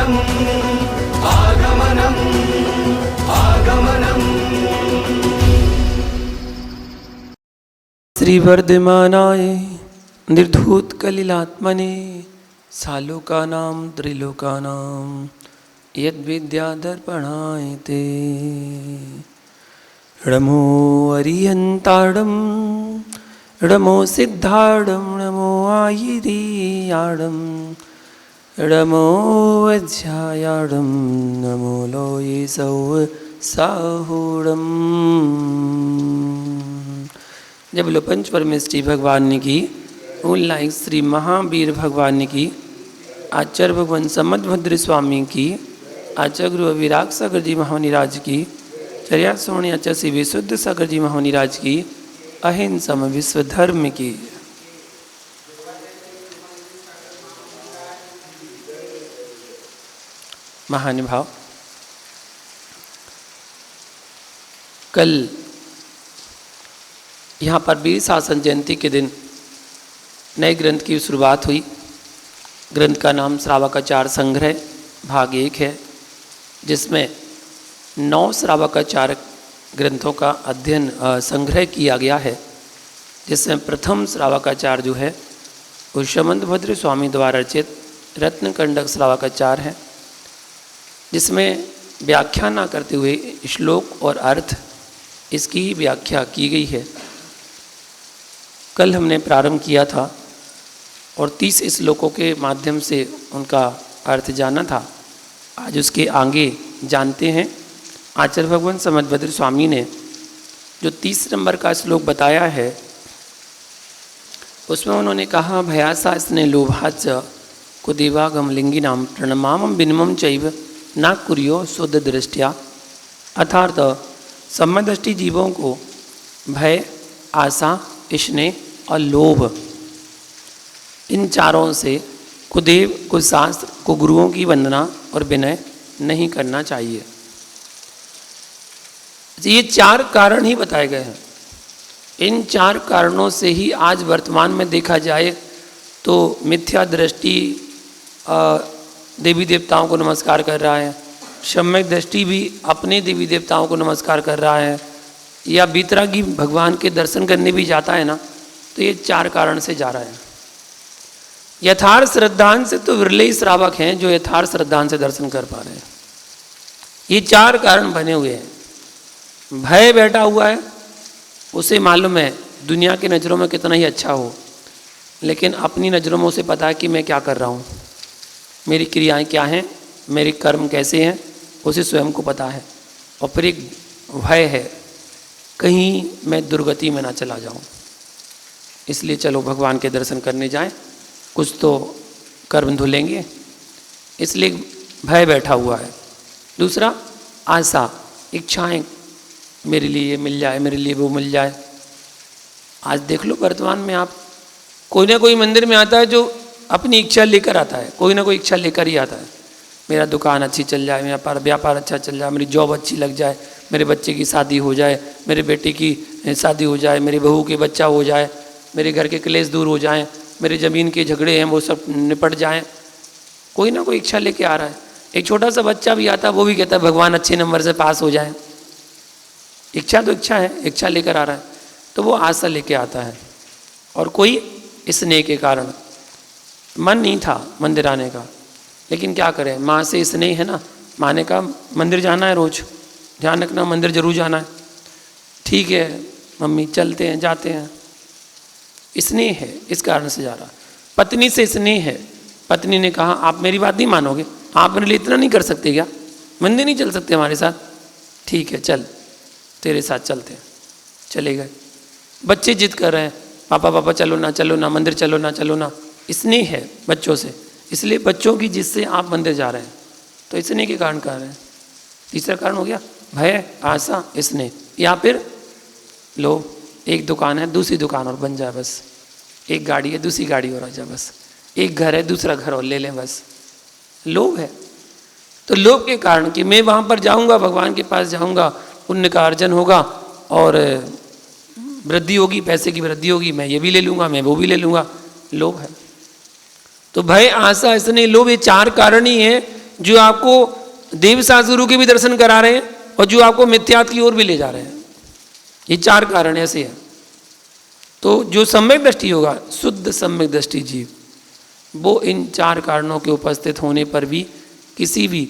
आगमनम् आगमनम् आगमनम्। श्रीवर्धमानाय निर्धूतकलिलात्मने सालोकानां त्रिलोकानां यद्विद्यादर्पणाय ते नमो अरिहन्ताडं नमो सिद्धाडं नमो आयिरीयाडं नमो वज्रायाडं नमो लोये सौ साहूडम्। जय बोलो पंच परमेष्ठी भगवान की, उन लाइक श्री महावीर भगवान की, आचार्य भगवान समदभद्र स्वामी की, आचार्य गुरु विराग सागर जी महानिराज की, चर्या सोनी आचार्य श्री विशुद्ध सागर जी महानिराज की, अहिंसम विश्व धर्म की। महानुभाव, कल यहाँ पर वीर शासन जयंती के दिन नए ग्रंथ की शुरुआत हुई। ग्रंथ का नाम श्रावकाचार संग्रह भाग 1 है, जिसमें 9 श्रावकाचार ग्रंथों का अध्ययन संग्रह किया गया है, जिसमें प्रथम श्रावकाचार जो है वो समदभद्र स्वामी द्वारा रचित रत्नकंडक श्रावकाचार है, जिसमें व्याख्या न करते हुए श्लोक और अर्थ इसकी व्याख्या की गई है। कल हमने प्रारंभ किया था और 30 श्लोकों के माध्यम से उनका अर्थ जाना था। आज उसके आगे जानते हैं। आचार्य भगवान समदभद्र स्वामी ने जो 30 नंबर का श्लोक बताया है, उसमें उन्होंने कहा, भयासा स्ने लोभाच कुदेवागम लिंगिनाम प्रणमामं विनमं चैव न कुर्यो शुद्ध दृष्टिया। अर्थात समदृष्टि जीवों को भय, आशा, स्नेह और लोभ, इन चारों से कुदेव, कुशास्त्र, कुगुरुओं की वंदना और विनय नहीं करना चाहिए। ये 4 कारण ही बताए गए हैं। इन 4 कारणों से ही आज वर्तमान में देखा जाए तो मिथ्या दृष्टि देवी देवताओं को नमस्कार कर रहा है, सम्यक दृष्टि भी अपने देवी देवताओं को नमस्कार कर रहा है, या बीतरागी भगवान के दर्शन करने भी जाता है ना, तो ये 4 कारण से जा रहा है। यथार्थ श्रद्धान से तो विरले ही श्रावक हैं जो यथार्थ श्रद्धान से दर्शन कर पा रहे हैं। ये 4 कारण बने हुए हैं। भय बैठा हुआ है, उसे मालूम है दुनिया की नज़रों में कितना ही अच्छा हो, लेकिन अपनी नज़रों में उसे पता है कि मैं क्या कर रहा हूँ, मेरी क्रियाएं क्या हैं, मेरे कर्म कैसे हैं, उसे स्वयं को पता है। और फिर एक भय है, कहीं मैं दुर्गति में ना चला जाऊँ, इसलिए चलो भगवान के दर्शन करने जाएं, कुछ तो कर्म धुलेंगे, इसलिए भय बैठा हुआ है। दूसरा आशा, इच्छाएं, मेरे लिए ये मिल जाए, मेरे लिए वो मिल जाए। आज देख लो वर्तमान में आप, कोई ना कोई मंदिर में आता है जो अपनी इच्छा लेकर आता है, कोई ना कोई इच्छा लेकर ही आता है। मेरा दुकान अच्छी चल जाए, मेरा व्यापार अच्छा चल जाए, मेरी जॉब अच्छी लग जाए, मेरे बच्चे की शादी हो जाए, मेरे बेटे की शादी हो जाए, मेरी बहू के बच्चा हो जाए, मेरे घर के क्लेश दूर हो जाएं, मेरे ज़मीन के झगड़े हैं वो सब निपट जाएं। कोई ना कोई इच्छा लेके आ रहा है। एक छोटा सा बच्चा भी आता है, वो भी कहता है भगवान अच्छे नंबर से पास हो जाए। इच्छा तो इच्छा है, इच्छा लेकर आ रहा है, तो वो आशा लेके आता है। और कोई स्नेह के कारण, मन नहीं था मंदिर आने का, लेकिन क्या करें, माँ से स्नेह है ना, माँ ने कहा मंदिर जाना है, रोज ध्यान रखना मंदिर जरूर जाना है। ठीक है मम्मी, चलते हैं, जाते हैं। स्नेह है, इस कारण से जा रहा। पत्नी से स्नेह है, पत्नी ने कहा आप मेरी बात नहीं मानोगे, आप मेरे लिए इतना नहीं कर सकते क्या, मंदिर नहीं चल सकते हमारे साथ? ठीक है चल, तेरे साथ चलते हैं। चले गए। बच्चे जिद कर रहे हैं, पापा पापा चलो ना, चलो ना, मंदिर चलो ना, चलो ना। स्नेह है बच्चों से, इसलिए बच्चों की जिद से आप मंदिर जा रहे हैं, तो स्नेह के कारण कर रहे हैं। तीसरा कारण हो गया भय, आशा, स्नेह। या फिर लो, एक दुकान है दूसरी दुकान और बन जाए बस, एक गाड़ी है दूसरी गाड़ी और आ जाए बस, एक घर है दूसरा घर और ले लें बस। लोभ है। तो लोभ के कारण कि मैं वहाँ पर जाऊँगा, भगवान के पास जाऊँगा, पुण्य का अर्जन होगा और वृद्धि होगी, पैसे की वृद्धि होगी, मैं ये भी ले लूँगा, मैं वो भी ले लूँगा। लोभ है। तो भय, आशा, स्नेह, लोभ, ये 4 कारण ही है जो आपको देव शास्त्रु के भी दर्शन करा रहे हैं और जो आपको मिथ्यात्व की ओर भी ले जा रहे हैं। ये 4 कारण ऐसे हैं। तो जो सम्यक दृष्टि होगा, शुद्ध सम्यक दृष्टि जीव, वो इन 4 कारणों के उपस्थित होने पर भी किसी भी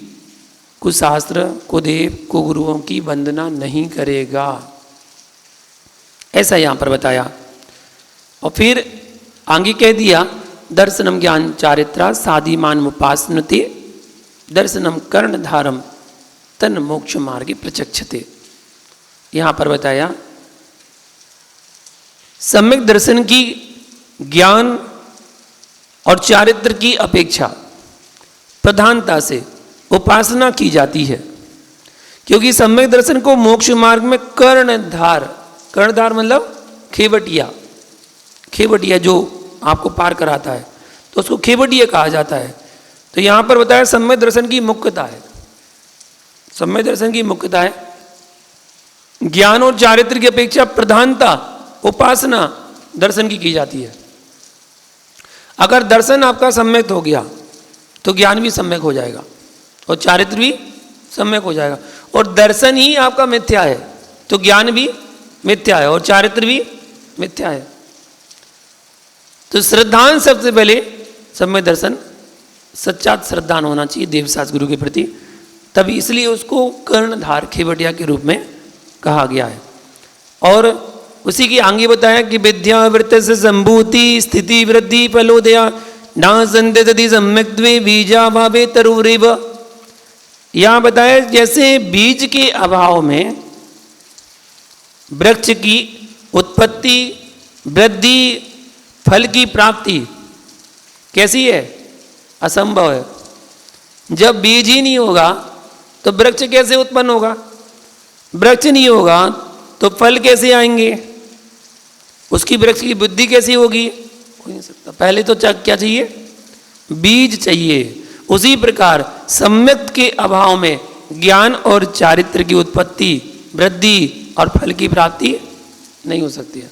कुशास्त्र, कुदेव, कुगुरुओं की वंदना नहीं करेगा, ऐसा यहाँ पर बताया। और फिर आगे कह दिया, दर्शनम ज्ञान चारित्रा साधिमान उपासनते दर्शनम कर्णधारम तन मोक्ष मार्गे प्रचक्षते। यहाँ पर बताया सम्यक दर्शन की ज्ञान और चारित्र की अपेक्षा प्रधानता से उपासना की जाती है, क्योंकि सम्यक दर्शन को मोक्ष मार्ग में कर्णधार, कर्णधार मतलब खेवटिया, खेवटिया जो आपको पार कराता है तो उसको खेवटिया कहा जाता है। तो यहाँ पर बताया सम्यक दर्शन की मुख्यता है, सम्यक दर्शन की मुख्यता है ज्ञान और चारित्र की अपेक्षा प्रधानता उपासना दर्शन की जाती है। अगर दर्शन आपका सम्यक हो गया तो ज्ञान भी सम्यक हो जाएगा और चारित्र भी सम्यक हो जाएगा, और दर्शन ही आपका मिथ्या है तो ज्ञान भी मिथ्या है और चारित्र भी मिथ्या है। तो श्रद्धान सबसे पहले सम्यक दर्शन, सच्चा श्रद्धान होना चाहिए देवशास्त्र गुरु के प्रति, तभी इसलिए उसको कर्णधार खेवटिया के रूप में कहा गया है। और उसी की आगे बताया कि विद्या वृत्त से संभूति स्थिति वृद्धि फलोदया ना संदति सम्यक द्वे बीजा भावे तरुरेव। यहाँ बताया जैसे बीज के अभाव में वृक्ष की उत्पत्ति, वृद्धि, फल की प्राप्ति कैसी है, असंभव है। जब बीज ही नहीं होगा तो वृक्ष कैसे उत्पन्न होगा, वृक्ष नहीं होगा तो फल कैसे आएंगे, उसकी वृक्ष की बुद्धि कैसी होगी, हो नहीं सकता। पहले तो क्या चाहिए, बीज चाहिए। उसी प्रकार सम्यक के अभाव में ज्ञान और चारित्र की उत्पत्ति, वृद्धि और फल की प्राप्ति नहीं हो सकती है।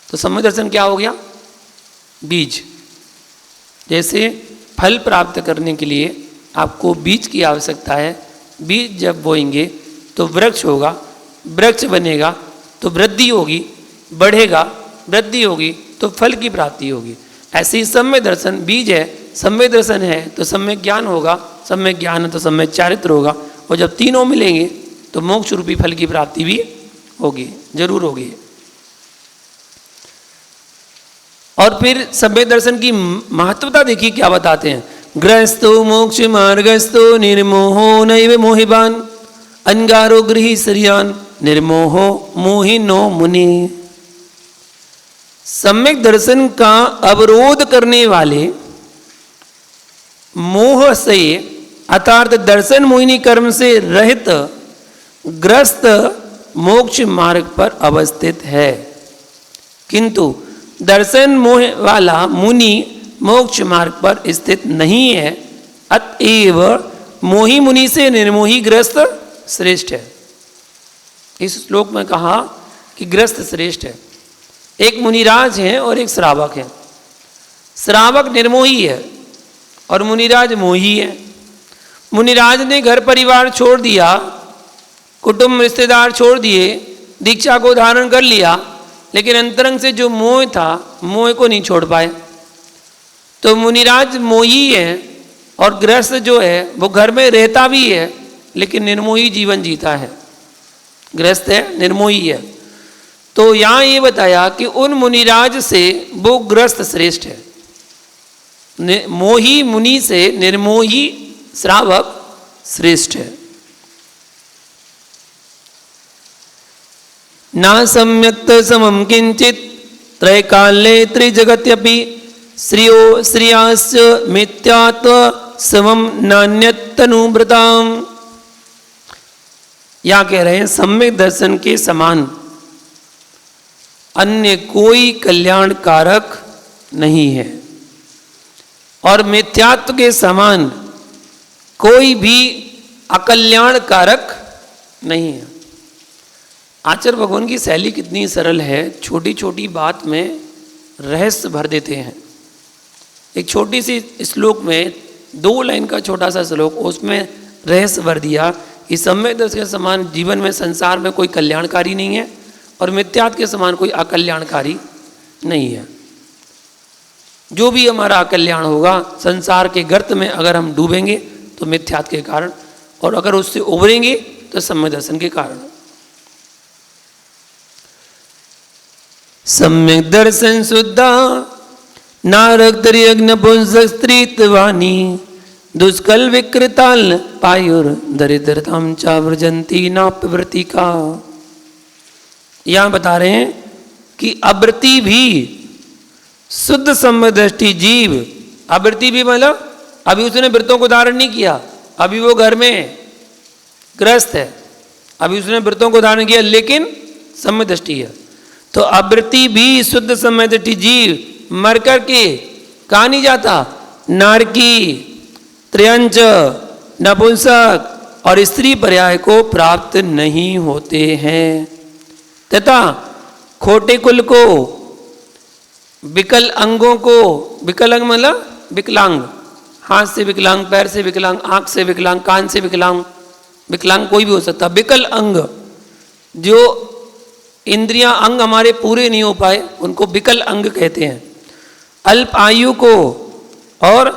तो सम्यक दर्शन क्या हो गया, बीज। जैसे फल प्राप्त करने के लिए आपको बीज की आवश्यकता है, बीज जब बोएंगे तो वृक्ष होगा, वृक्ष बनेगा तो वृद्धि होगी, बढ़ेगा, वृद्धि होगी तो फल की प्राप्ति होगी। ऐसे ही सम्यक दर्शन बीज है, सम्यक दर्शन है तो सम्यक ज्ञान होगा, सम्यक ज्ञान है तो सम्यक चारित्र होगा, और जब तीनों मिलेंगे तो मोक्ष रूपी फल की प्राप्ति भी होगी, जरूर होगी। और फिर सम्यक दर्शन की महत्वता देखिए क्या बताते हैं, ग्रस्तो मोक्ष मार्गस्तो निर्मोहो नैव मोहिबान अंगारो गृही श्रियान निर्मोहो मोहिनो मुनि। सम्यक दर्शन का अवरोध करने वाले मोह से अर्थात दर्शन मोहिनी कर्म से रहित ग्रस्त मोक्ष मार्ग पर अवस्थित है, किंतु दर्शन मोह वाला मुनि मोक्ष मार्ग पर स्थित नहीं है। अतएव मोही मुनि से निर्मोही ग्रस्त श्रेष्ठ है। इस श्लोक में कहा कि ग्रस्त श्रेष्ठ है। एक मुनिराज है और एक श्रावक है। श्रावक निर्मोही है और मुनिराज मोही है। मुनिराज ने घर परिवार छोड़ दिया, कुटुंब रिश्तेदार छोड़ दिए, दीक्षा को धारण कर लिया, लेकिन अंतरंग से जो मोह था, मोह को नहीं छोड़ पाए। तो मुनिराज मोही है और गृहस्थ जो है वो घर में रहता भी है लेकिन निर्मोही जीवन जीता है। गृहस्थ है, निर्मोही है। तो यहाँ ये बताया कि उन मुनिराज से वो गृहस्थ श्रेष्ठ है, मोही मुनि से निर्मोही श्रावक श्रेष्ठ है। ना सम्यक्त समम किंचित त्रैकाले त्रिजगत्यपि श्रियो श्रियास्य मिथ्यात्व समम नान्यतनुव्रताम। या कह रहे हैं सम्यक दर्शन के समान अन्य कोई कल्याणकारक नहीं है और मिथ्यात्व के समान कोई भी अकल्याणकारक नहीं है। आचार्य भगवान की शैली कितनी सरल है, छोटी छोटी बात में रहस्य भर देते हैं। एक छोटी सी श्लोक में 2 लाइन का छोटा सा श्लोक, उसमें रहस्य भर दिया कि सम्यक दर्शन के समान जीवन में संसार में कोई कल्याणकारी नहीं है और मिथ्यात्व के समान कोई अकल्याणकारी नहीं है। जो भी हमारा अकल्याण होगा संसार के गर्त में अगर हम डूबेंगे तो मिथ्यात्व के कारण, और अगर उससे उभरेंगे तो सम्यक दर्शन के कारण। सम्यक दर्शन शुद्धा नारक तरियग्न पुंसक स्त्रीत्वानी दुष्कल विकृताल पायुर दरिद्रताम चाव्रजंती नापवृत्ति का। यहां बता रहे हैं कि अवृत्ति भी शुद्ध सम्यक दृष्टि जीव, अवृत्ति भी मतलब अभी उसने व्रतों को धारण नहीं किया, अभी वो घर में ग्रस्त है, अभी उसने व्रतों को धारण किया लेकिन सम्यक दृष्टि है। तो अवृत्ति भी शुद्ध सम्यक दृष्टि जीव मर करके कहा नहीं जाता, नारकी, त्रयंच, नपुंसक और स्त्री पर्याय को प्राप्त नहीं होते हैं, तथा खोटे कुल को, विकल अंगों को, विकल अंग मतलब विकलांग, हाथ से विकलांग, पैर से विकलांग, आंख से विकलांग, कान से विकलांग, विकलांग कोई भी हो सकता, विकल अंग, जो इंद्रियां अंग हमारे पूरे नहीं हो पाए उनको विकल अंग कहते हैं। अल्प आयु को और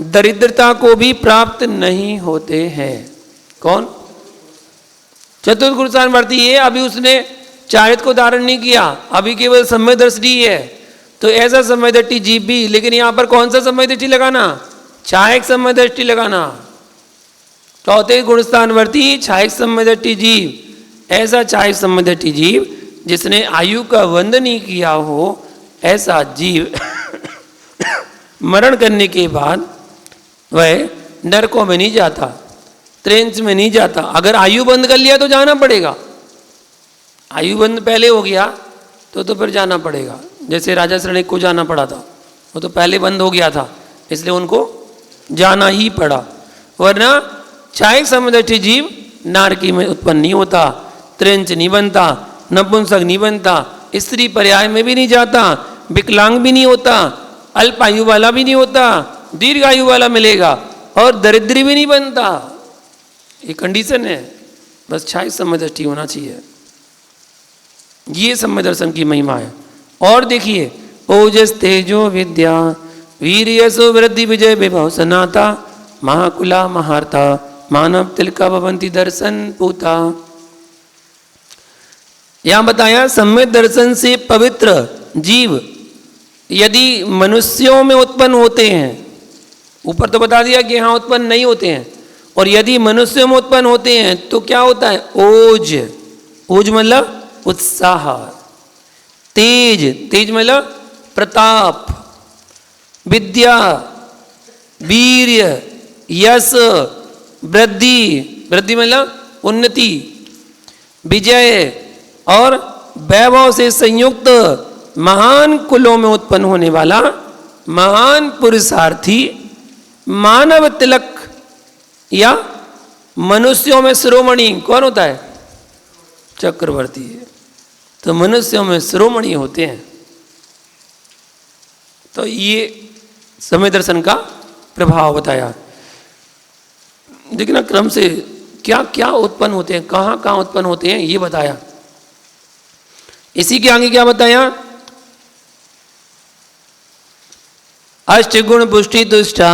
दरिद्रता को भी प्राप्त नहीं होते हैं। कौन? चतुर्थ गुरुस्थान वर्ती है, अभी उसने चारित्र को धारण नहीं किया, अभी केवल सम्यक दृष्टि है, तो ऐसा सम्यक दृष्टि जीव भी, लेकिन यहां पर कौन सा सम्यक दृष्टि लगाना? छायक सम्यक दृष्टि लगाना। चौथे गुणस्थान वर्ती छायक सम्यक दृष्टि जीव, ऐसा छायक सम्यक दृष्टि जीव जिसने आयु का वंद नहीं किया हो, ऐसा जीव मरण करने के बाद वह नरकों में नहीं जाता, त्रेंच में नहीं जाता। अगर आयु बंद कर लिया तो जाना पड़ेगा, आयु बंद पहले हो गया तो फिर जाना पड़ेगा। जैसे राजा श्रेणिक को जाना पड़ा था, वो तो पहले बंद हो गया था इसलिए उनको जाना ही पड़ा, वरना छायक सम्यक दृष्टि जीव नारकी में उत्पन्न नहीं होता, त्रेंच नहीं बनता, नपुंसक नहीं बनता, स्त्री पर्याय में भी नहीं जाता, विकलांग भी नहीं होता, अल्प आयु वाला भी नहीं होता, दीर्घ आयु वाला मिलेगा, और दरिद्री भी नहीं बनता। ये कंडीशन है, बस छायक सम्यक दृष्टि होना चाहिए। ये सम्यक दर्शन की महिमा है। और देखिए, ओजस तेजो विद्या वीर यशो वृद्धि विजय विभव सनाता महाकुला महार्था मानव तिलका भवंती दर्शन पूता। यहां बताया सम्यक दर्शन से पवित्र जीव यदि मनुष्यों में उत्पन्न होते हैं, ऊपर तो बता दिया कि यहां उत्पन्न नहीं होते हैं, और यदि मनुष्यों में उत्पन्न होते हैं तो क्या होता है? ओज, ओज मतलब उत्साह, तेज, तेज मतलब प्रताप, विद्या, वीर्य, यश, वृद्धि, वृद्धि मतलब उन्नति, विजय और वैभव से संयुक्त महान कुलों में उत्पन्न होने वाला महान पुरुषार्थी मानव तिलक, या मनुष्यों में शिरोमणि कौन होता है? चक्रवर्ती है। तो मनुष्यों में शिरोमणि होते हैं। तो ये सम्यक दर्शन का प्रभाव बताया। देखना क्रम से क्या क्या उत्पन्न होते हैं, कहाँ कहाँ उत्पन्न होते हैं, ये बताया। इसी के आगे क्या बताया? अष्टगुण पुष्टि दुष्टा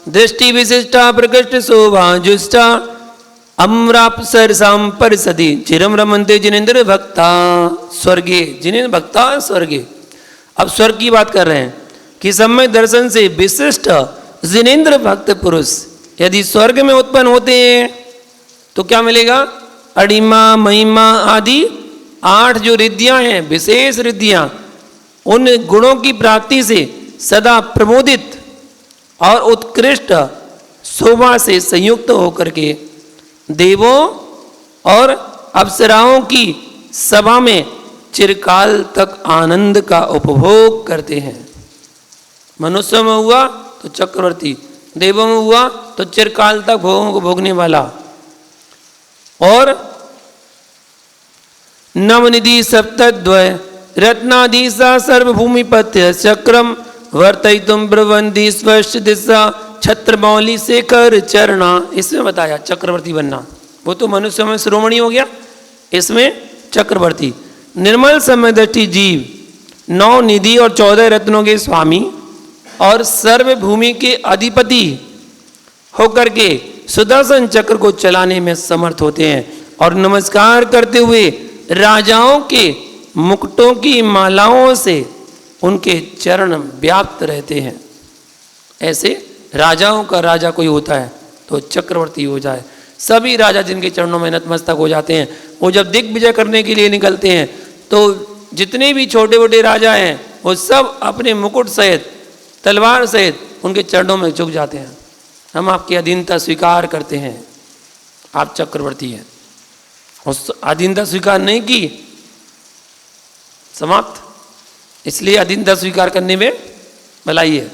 दृष्टि विशिष्टा प्रकृष्ट शोभा जुष्टा अम्रापसरसाम परिसदि चिरम रमन्ते जिनेन्द्र भक्ता स्वर्गे, जिनेन्द्र भक्ता स्वर्गे। अब स्वर्ग की बात कर रहे हैं कि सम्यक दर्शन से विशिष्ट जिनेन्द्र भक्त पुरुष यदि स्वर्ग में उत्पन्न होते हैं तो क्या मिलेगा? अणिमा, महिमा आदि 8 जो रिद्धियां हैं, विशेष रिद्धियां, उन गुणों की प्राप्ति से सदा प्रमोदित और उत्कृष्ट शोभा से संयुक्त होकर के देवों और अप्सराओं की सभा में चिरकाल तक आनंद का उपभोग करते हैं। मनुष्यों में हुआ तो चक्रवर्ती, देवों में हुआ तो चिरकाल तक भोगों को भोगने वाला। और नवनिधि सप्तद्वय रत्नाधीशा सर्वभूमिपत्य चक्रम वर्तयितुम ब्रवन्ति स्पष्ट दिशा छत्रमौली शेखर चरणा, इसमें बताया चक्रवर्ती बनना। वो तो मनुष्य में शिरोमणि हो गया, इसमें चक्रवर्ती। निर्मल समदृष्टि जीव 9 निधि और 14 रत्नों के स्वामी और सर्वभूमि के अधिपति होकर के सुदर्शन चक्र को चलाने में समर्थ होते हैं और नमस्कार करते हुए राजाओं के मुकुटों की मालाओं से उनके चरण व्याप्त रहते हैं। ऐसे राजाओं का राजा कोई होता है तो चक्रवर्ती हो जाए। सभी राजा जिनके चरणों में नतमस्तक हो जाते हैं, वो जब दिग्विजय करने के लिए निकलते हैं तो जितने भी छोटे छोटे राजा हैं वो सब अपने मुकुट सहित तलवार सहित उनके चरणों में झुक जाते हैं। हम आपकी अधीनता स्वीकार करते हैं, आप चक्रवर्ती हैं। उस अधीनता स्वीकार नहीं की, समाप्त। इसलिए अधीनता स्वीकार करने में भलाई है,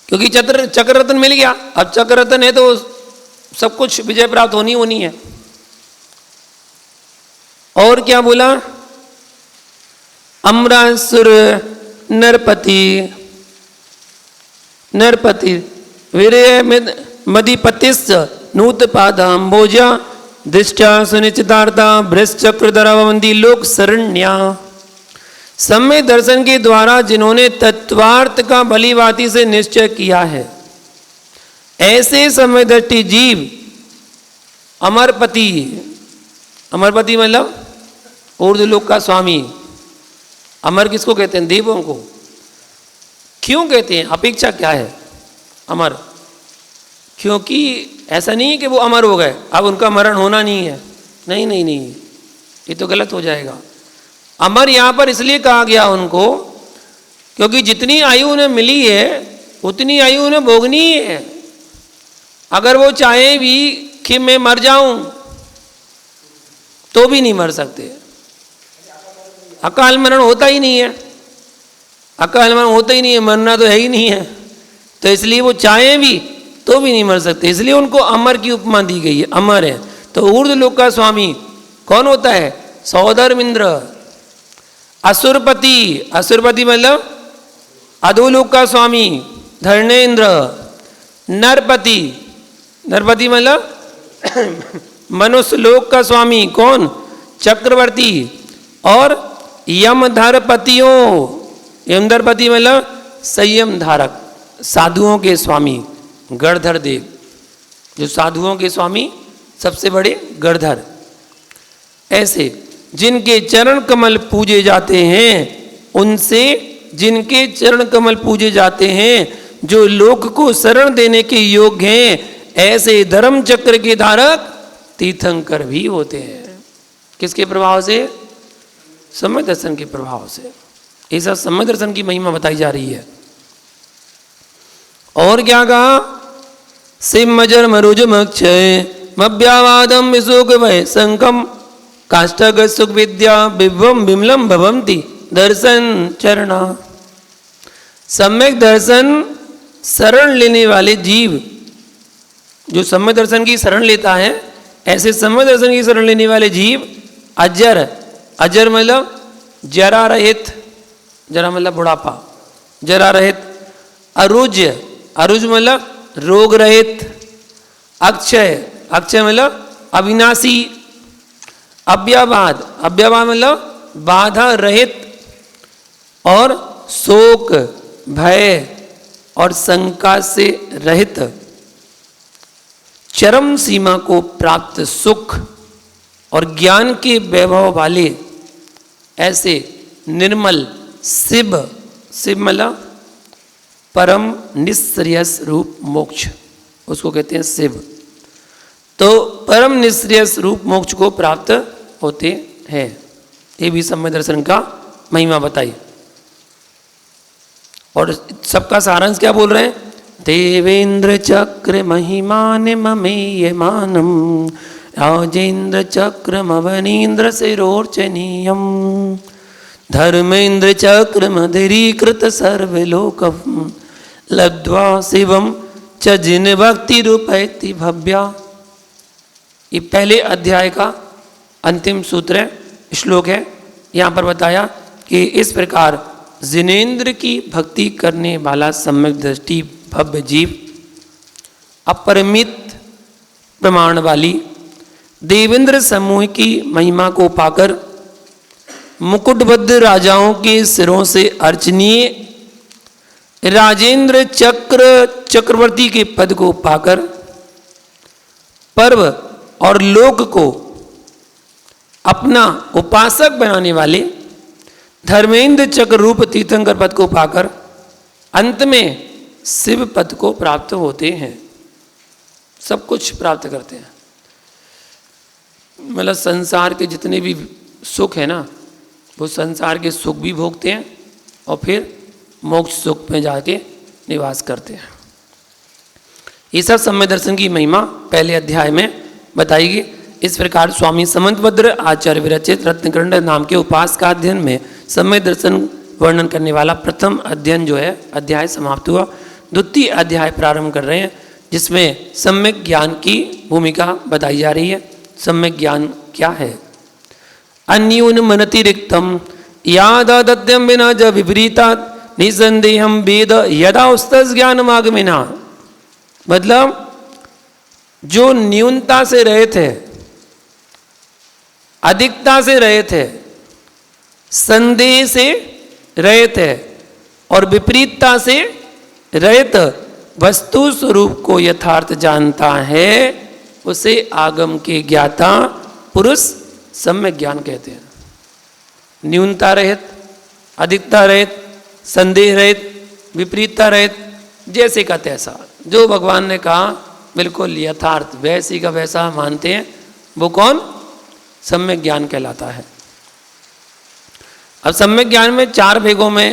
क्योंकि चक्र रत्न मिल गया। अब चक्र रत्न है तो सब कुछ विजय प्राप्त होनी है। और क्या बोला? अमरासुर नरपति वीर्य मदिपतिश्च नूतपादाम्बोजा दृष्टा सुनिश्चितार्था भ्रष्टचक्रधरावंदी लोक शरण्या। सम्य दर्शन के द्वारा जिन्होंने तत्वार्थ का भलीभांति से निश्चय किया है, ऐसे सम्य दृष्टि जीव अमरपति, अमरपति मतलब ऊर्ध्वलोक का स्वामी। अमर किसको कहते हैं? देवों को। क्यों कहते हैं? अपेक्षा क्या है अमर? क्योंकि ऐसा नहीं है कि वो अमर हो गए, अब उनका मरण होना नहीं है। नहीं, ये तो गलत हो जाएगा। अमर यहाँ पर इसलिए कहा गया उनको क्योंकि जितनी आयु उन्हें मिली है उतनी आयु उन्हें भोगनी है। अगर वो चाहे भी कि मैं मर जाऊं तो भी नहीं मर सकते। अकाल मरण होता ही नहीं है, अकाल मरण होता ही नहीं है, मरना तो है ही नहीं है। तो इसलिए वो चाहे भी तो भी नहीं मर सकते, इसलिए उनको अमर की उपमा दी गई है, अमर है। तो ऊर्ध्वलोक का स्वामी कौन होता है? सौधर्मिंद्र। असुरपति, असुरपति मतलब अधोलोक का स्वामी धर्णेन्द्र। नरपति, नरपति मतलब मनुष्य लोक का स्वामी कौन? चक्रवर्ती। और यमधरपतियों, यमधरपति मतलब संयम धारक, साधुओं के स्वामी गणधर देव। जो साधुओं के स्वामी सबसे बड़े गणधर। ऐसे जिनके चरण कमल पूजे जाते हैं, उनसे जिनके चरण कमल पूजे जाते हैं, जो लोक को शरण देने के योग्य हैं, ऐसे धर्म चक्र के धारक तीर्थंकर भी होते हैं। किसके प्रभाव से? सम्यक दर्शन के प्रभाव से। ऐसा सम्यक दर्शन की महिमा बताई जा रही है। और क्या कहा? सिमजर मरुज मक्षय मव्यावादम विशोक वै संकम काष्ठग सुख विद्या विभम विमलम भवंती दर्शन चरणा। सम्यक दर्शन शरण लेने वाले जीव, जो सम्यक दर्शन की शरण लेता है, ऐसे सम्यक दर्शन की शरण लेने वाले जीव अजर, अजर मतलब जरा रहित, जरा मतलब बुढ़ापा, जरा रहित। अरुज, अरुज मतलब रोग रहित। अक्षय, अक्षय मतलब अविनाशी। अव्यवाद, अव्यवाद मतलब बाधा रहित। और शोक, भय और शंका से रहित। चरम सीमा को प्राप्त सुख और ज्ञान के वैभव वाले ऐसे निर्मल शिव, शिव मतलब परम निश्रेयस रूप मोक्ष, उसको कहते हैं शिव। तो परम निश्रेयस रूप मोक्ष को प्राप्त होते हैं। ये भी सम्यक दर्शन का महिमा बताई। और सबका सारांश क्या बोल रहे हैं? देवेंद्र चक्र महिमान ममेयमानम राजेंद्र चक्र मवनीन्द्र शिरोर्चनीयम धर्मेंद्र चक्र मधुरीकृत सर्वलोकम लब्ध्वा शिवम च जिन भक्ति रूपैति भव्या। ये पहले अध्याय का अंतिम सूत्र है, श्लोक है। यहाँ पर बताया कि इस प्रकार जिनेन्द्र की भक्ति करने वाला सम्यक दृष्टि भव्य जीव अपरिमित प्रमाण वाली देवेंद्र समूह की महिमा को पाकर मुकुटबद्ध राजाओं के सिरों से अर्चनीय राजेंद्र चक्रवर्ती के पद को पाकर पर्व और लोक को अपना उपासक बनाने वाले धर्मेंद्र चक्र रूप तीर्थंकर पद को पाकर अंत में शिव पद को प्राप्त होते हैं। सब कुछ प्राप्त करते हैं। मतलब संसार के जितने भी सुख है ना, वो संसार के सुख भी भोगते हैं और फिर मोक्ष सुख में जाके निवास करते हैं। ये सब सम्यक दर्शन की महिमा पहले अध्याय में बताएगी। इस प्रकार स्वामी समंतभद्र आचार्य विरचित रत्नकंड नाम के उपास का अध्ययन में सम्यक दर्शन वर्णन करने वाला प्रथम अध्ययन जो है अध्याय समाप्त हुआ। द्वितीय अध्याय प्रारंभ कर रहे हैं, जिसमें सम्यक ज्ञान की भूमिका बताई जा रही है। सम्यक ज्ञान क्या है? अन्यून मनतिरिक्तम यादाद्यम विना ज विपरीता निसंदेहम वेद यदा उस्तस ज्ञानमागमिना। मतलब जो न्यूनता से रहित है, अधिकता से रहित है, संदेह से रहित है और विपरीतता से रहित वस्तु स्वरूप को यथार्थ जानता है, उसे आगम के ज्ञाता पुरुष सम्यक ज्ञान कहते हैं। न्यूनता रहित, अधिकता रहित, संदेह रहित, विपरीतता रहित, जैसे का तैसा, जो भगवान ने कहा बिल्कुल यथार्थ वैसी का वैसा मानते हैं, वो कौन? सम्यक ज्ञान कहलाता है। अब सम्यक ज्ञान में 4 भेगों में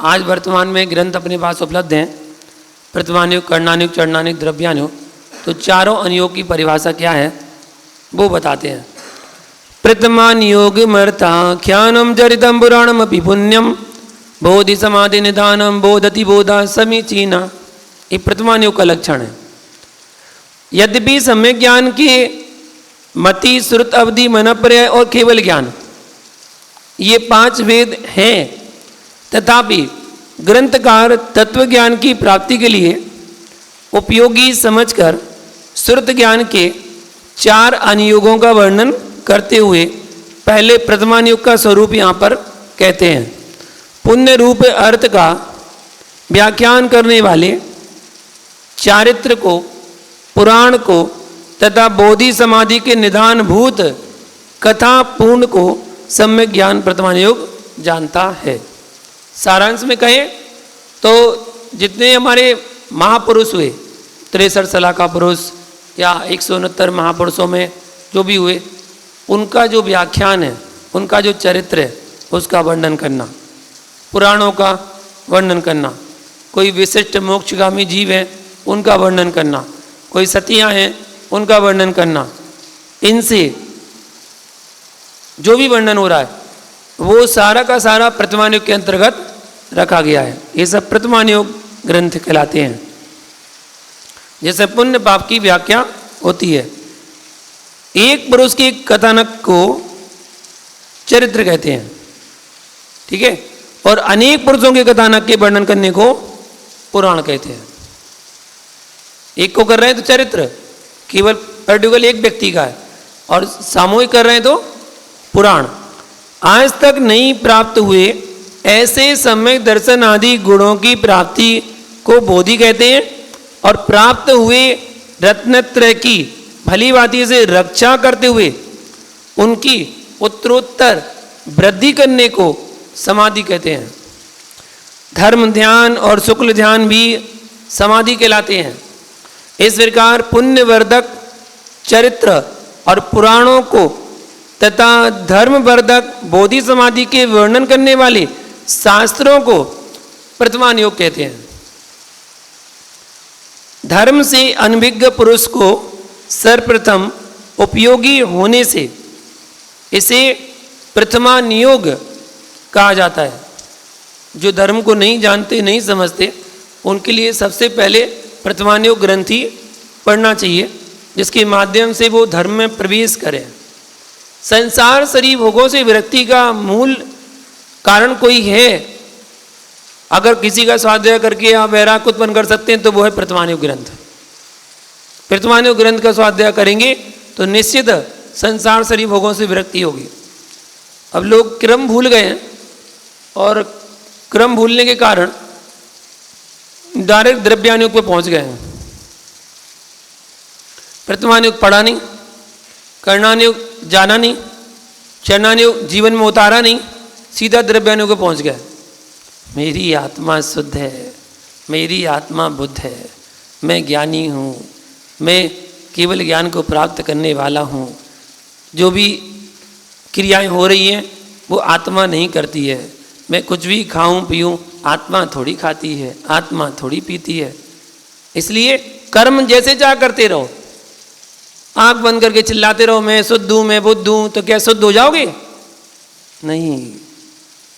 आज वर्तमान में ग्रंथ अपने पास उपलब्ध हैं। प्रतिमानुग, कर्णानुग, चरणानुग, द्रव्यानुग। तो चारों अनुयोग की परिभाषा क्या है वो बताते हैं। प्रतिमानुग मर्थाख्यानम चरितम पुराणम अपि पुण्यम बोधि समाधि निधानम बोधति बोधा समीचीना। ये प्रतिमानुग का लक्षण है। यद्यपि सम्यक ज्ञान की मति, श्रुत, अवधि, मनप्रय और केवल ज्ञान, ये 5 वेद हैं, तथापि ग्रंथकार तत्व ज्ञान की प्राप्ति के लिए उपयोगी समझकर श्रुत ज्ञान के 4 अनुयोगों का वर्णन करते हुए पहले प्रथमानुयोग का स्वरूप यहाँ पर कहते हैं। पुण्य रूप अर्थ का व्याख्यान करने वाले चारित्र को, पुराण को तथा बोधि समाधि के निधान भूत कथा पूर्ण को सम्यक ज्ञान प्रथमानुयोग जानता है। सारांश में कहें तो जितने हमारे महापुरुष हुए, 63 सलाका पुरुष या 169 महापुरुषों में जो भी हुए, उनका जो व्याख्यान है, उनका जो चरित्र है, उसका वर्णन करना, पुराणों का वर्णन करना, कोई विशिष्ट मोक्षगामी जीव है उनका वर्णन करना, कोई सतियाँ हैं उनका वर्णन करना, इनसे जो भी वर्णन हो रहा है वो सारा का सारा प्रतिमानुयोग के अंतर्गत रखा गया है। ये सब प्रतिमानुयोग ग्रंथ कहलाते हैं। जैसे पुण्य पाप की व्याख्या होती है। एक पुरुष के कथानक को चरित्र कहते हैं, ठीक है, और अनेक पुरुषों के कथानक के वर्णन करने को पुराण कहते हैं। एक को कर रहे हैं तो चरित्र केवल पर्टिकुलर एक व्यक्ति का है, और सामूहिक कर रहे हैं तो पुराण। आज तक नहीं प्राप्त हुए ऐसे सम्यक दर्शन आदि गुणों की प्राप्ति को बोधि कहते हैं, और प्राप्त हुए रत्नत्रय की भली भांति से रक्षा करते हुए उनकी उत्तरोत्तर वृद्धि करने को समाधि कहते हैं। धर्म ध्यान और शुक्ल ध्यान भी समाधि कहलाते हैं। इस प्रकार पुण्यवर्धक चरित्र और पुराणों को तथा धर्मवर्धक बोधि समाधि के वर्णन करने वाले शास्त्रों को प्रतिमानुयोग कहते हैं। धर्म से अनभिज्ञ पुरुष को सर्वप्रथम उपयोगी होने से इसे प्रथमानुयोग कहा जाता है। जो धर्म को नहीं जानते, नहीं समझते, उनके लिए सबसे पहले प्रथमानुयोग ग्रंथ ही पढ़ना चाहिए, जिसके माध्यम से वो धर्म में प्रवेश करें। संसार शरीर भोगों से विरक्ति का मूल कारण कोई है अगर किसी का स्वाध्याय करके आप वैराग्य उत्पन्न कर सकते हैं तो वो है प्रथमानुयोग ग्रंथ। प्रथमानुयोग ग्रंथ का स्वाध्याय करेंगे तो निश्चित संसार सरी भोगों से विरक्ति होगी। अब लोग क्रम भूल गए हैं और क्रम भूलने के कारण डायरेक्ट द्रव्यानुयोग पे पहुंच गए हैं। प्रथमानुयोग पढ़ा नहीं, कर्णानुयोग जाना नहीं, चरणानुयोग जीवन में उतारा नहीं, सीधा द्रव्यानुयोग पे पहुंच गए। मेरी आत्मा शुद्ध है, मेरी आत्मा बुद्ध है, मैं ज्ञानी हूँ, मैं केवल ज्ञान को प्राप्त करने वाला हूँ। जो भी क्रियाएं हो रही हैं वो आत्मा नहीं करती है। मैं कुछ भी खाऊं पीऊं, आत्मा थोड़ी खाती है, आत्मा थोड़ी पीती है। इसलिए कर्म जैसे चाह करते रहो, आंख बंद करके चिल्लाते रहो मैं शुद्ध हूँ, मैं बुद्ध हूँ, तो क्या शुद्ध हो जाओगे? नहीं,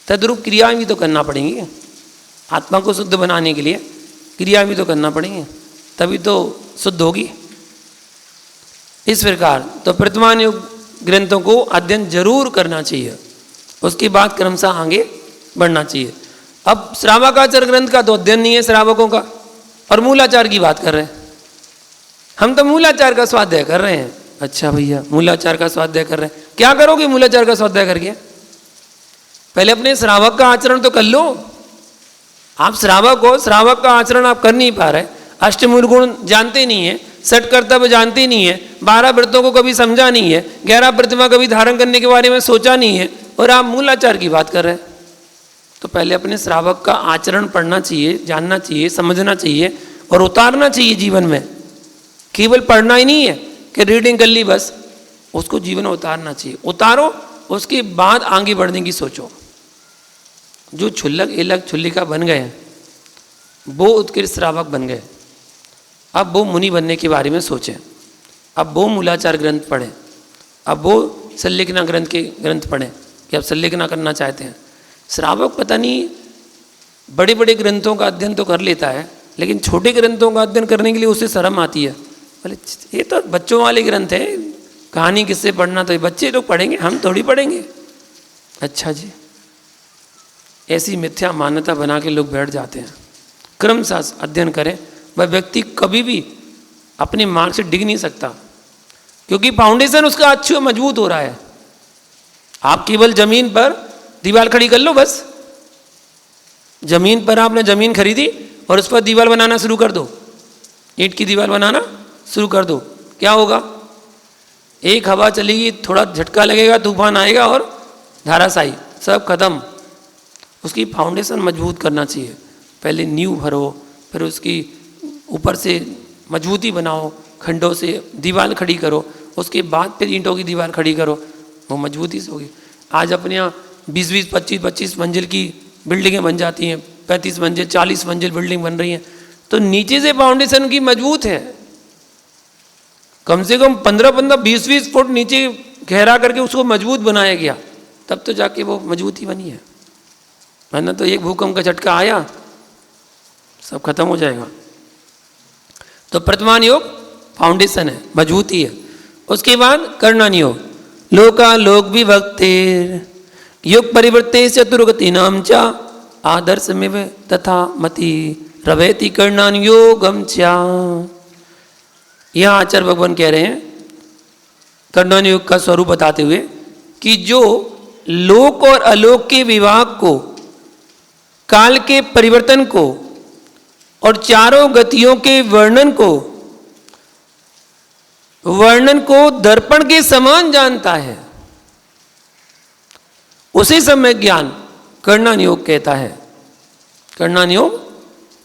तद्रूप क्रियाएं भी तो करना पड़ेंगी। आत्मा को शुद्ध बनाने के लिए क्रिया भी तो करना पड़ेंगे, तभी तो शुद्ध होगी। इस प्रकार तो प्रथमानुयोग ग्रंथों को अध्ययन जरूर करना चाहिए, उसके बाद क्रमशः आगे बढ़ना चाहिए। अब श्रावकाचार ग्रंथ का तो अध्ययन नहीं है श्रावकों का, और मूलाचार की बात कर रहे हैं। हम तो मूलाचार का स्वाध्याय कर रहे हैं। अच्छा भैया, मूलाचार का स्वाध्याय कर रहे हैं, क्या करोगे मूलाचार का स्वाध्याय करके? पहले अपने श्रावक का आचरण तो कर लो। आप श्रावक हो, श्रावक का आचरण आप कर नहीं पा रहे, अष्टमूल गुण जानते नहीं है, षट कर्तव्य जानते नहीं है, 12 व्रतों को कभी समझा नहीं है, 11 प्रतिमा कभी धारण करने के बारे में सोचा नहीं है, और आप मूलाचार की बात कर रहे हैं। तो पहले अपने श्रावक का आचरण पढ़ना चाहिए, जानना चाहिए, समझना चाहिए और उतारना चाहिए जीवन में। केवल पढ़ना ही नहीं है कि रीडिंग कर ली बस, उसको जीवन में उतारना चाहिए। उतारो, उसके बाद आगे बढ़ने की सोचो। जो छुल्लक एलक छुल्लिका बन गए हैं वो उत्कृष्ट श्रावक बन गए। अब वो मुनि बनने के बारे में सोचें, अब वो मूलाचार ग्रंथ पढ़ें, अब वो संलेखना ग्रंथ के ग्रंथ पढ़ें कि आप संलेखना करना चाहते हैं। श्रावक पता नहीं बड़े बड़े ग्रंथों का अध्ययन तो कर लेता है, लेकिन छोटे ग्रंथों का अध्ययन करने के लिए उसे शर्म आती है। बोले ये तो बच्चों वाले ग्रंथ है, कहानी किससे पढ़ना, तो ये बच्चे लोग पढ़ेंगे, हम थोड़ी पढ़ेंगे। अच्छा जी, ऐसी मिथ्या मान्यता बना के लोग बैठ जाते हैं। क्रमशः अध्ययन करें, वह व्यक्ति कभी भी अपने मार्ग से डिग नहीं सकता, क्योंकि फाउंडेशन उसका अच्छा मजबूत हो रहा है। आप केवल जमीन पर दीवार खड़ी कर लो बस। जमीन पर आपने जमीन खरीदी और उस पर दीवार बनाना शुरू कर दो, ईंट की दीवार बनाना शुरू कर दो, क्या होगा? एक हवा चलेगी, थोड़ा झटका लगेगा, तूफान आएगा और धाराशायी, सब खत्म। उसकी फाउंडेशन मजबूत करना चाहिए। पहले नींव भरो, फिर उसकी ऊपर से मजबूती बनाओ, खंडों से दीवार खड़ी करो, उसके बाद फिर ईंटों की दीवार खड़ी करो, वो मजबूती से होगी। आज अपने यहाँ 20-20, 25-25 मंजिल की बिल्डिंगें बन जाती हैं, 35 मंजिल 40 मंजिल बिल्डिंग बन रही हैं, तो नीचे से फाउंडेशन की मजबूत है। कम से कम 15-15, 20-20 फुट नीचे गहरा करके उसको मजबूत बनाया गया, तब तो जाके वो मजबूती बनी है। वरना तो एक भूकंप का झटका आया, सब खत्म हो जाएगा। तो प्रथमानुयोग फाउंडेशन है, मजबूती है। उसके बाद कर्णानुयोग, लोकालोक विभक्तिर युग परिवर्ते चतुर्गति नाम च आदर्शमेव तथा मति रवेति कर्णानुयोगम च। यहाँ आचार्य भगवान कह रहे हैं कर्णानुयोग का स्वरूप बताते हुए कि जो लोक और अलोक के विभाग को, काल के परिवर्तन को और चारों गतियों के वर्णन को दर्पण के समान जानता है, उसे सम्यक ज्ञान कर्णानुयोग कहता है। कर्णानुयोग,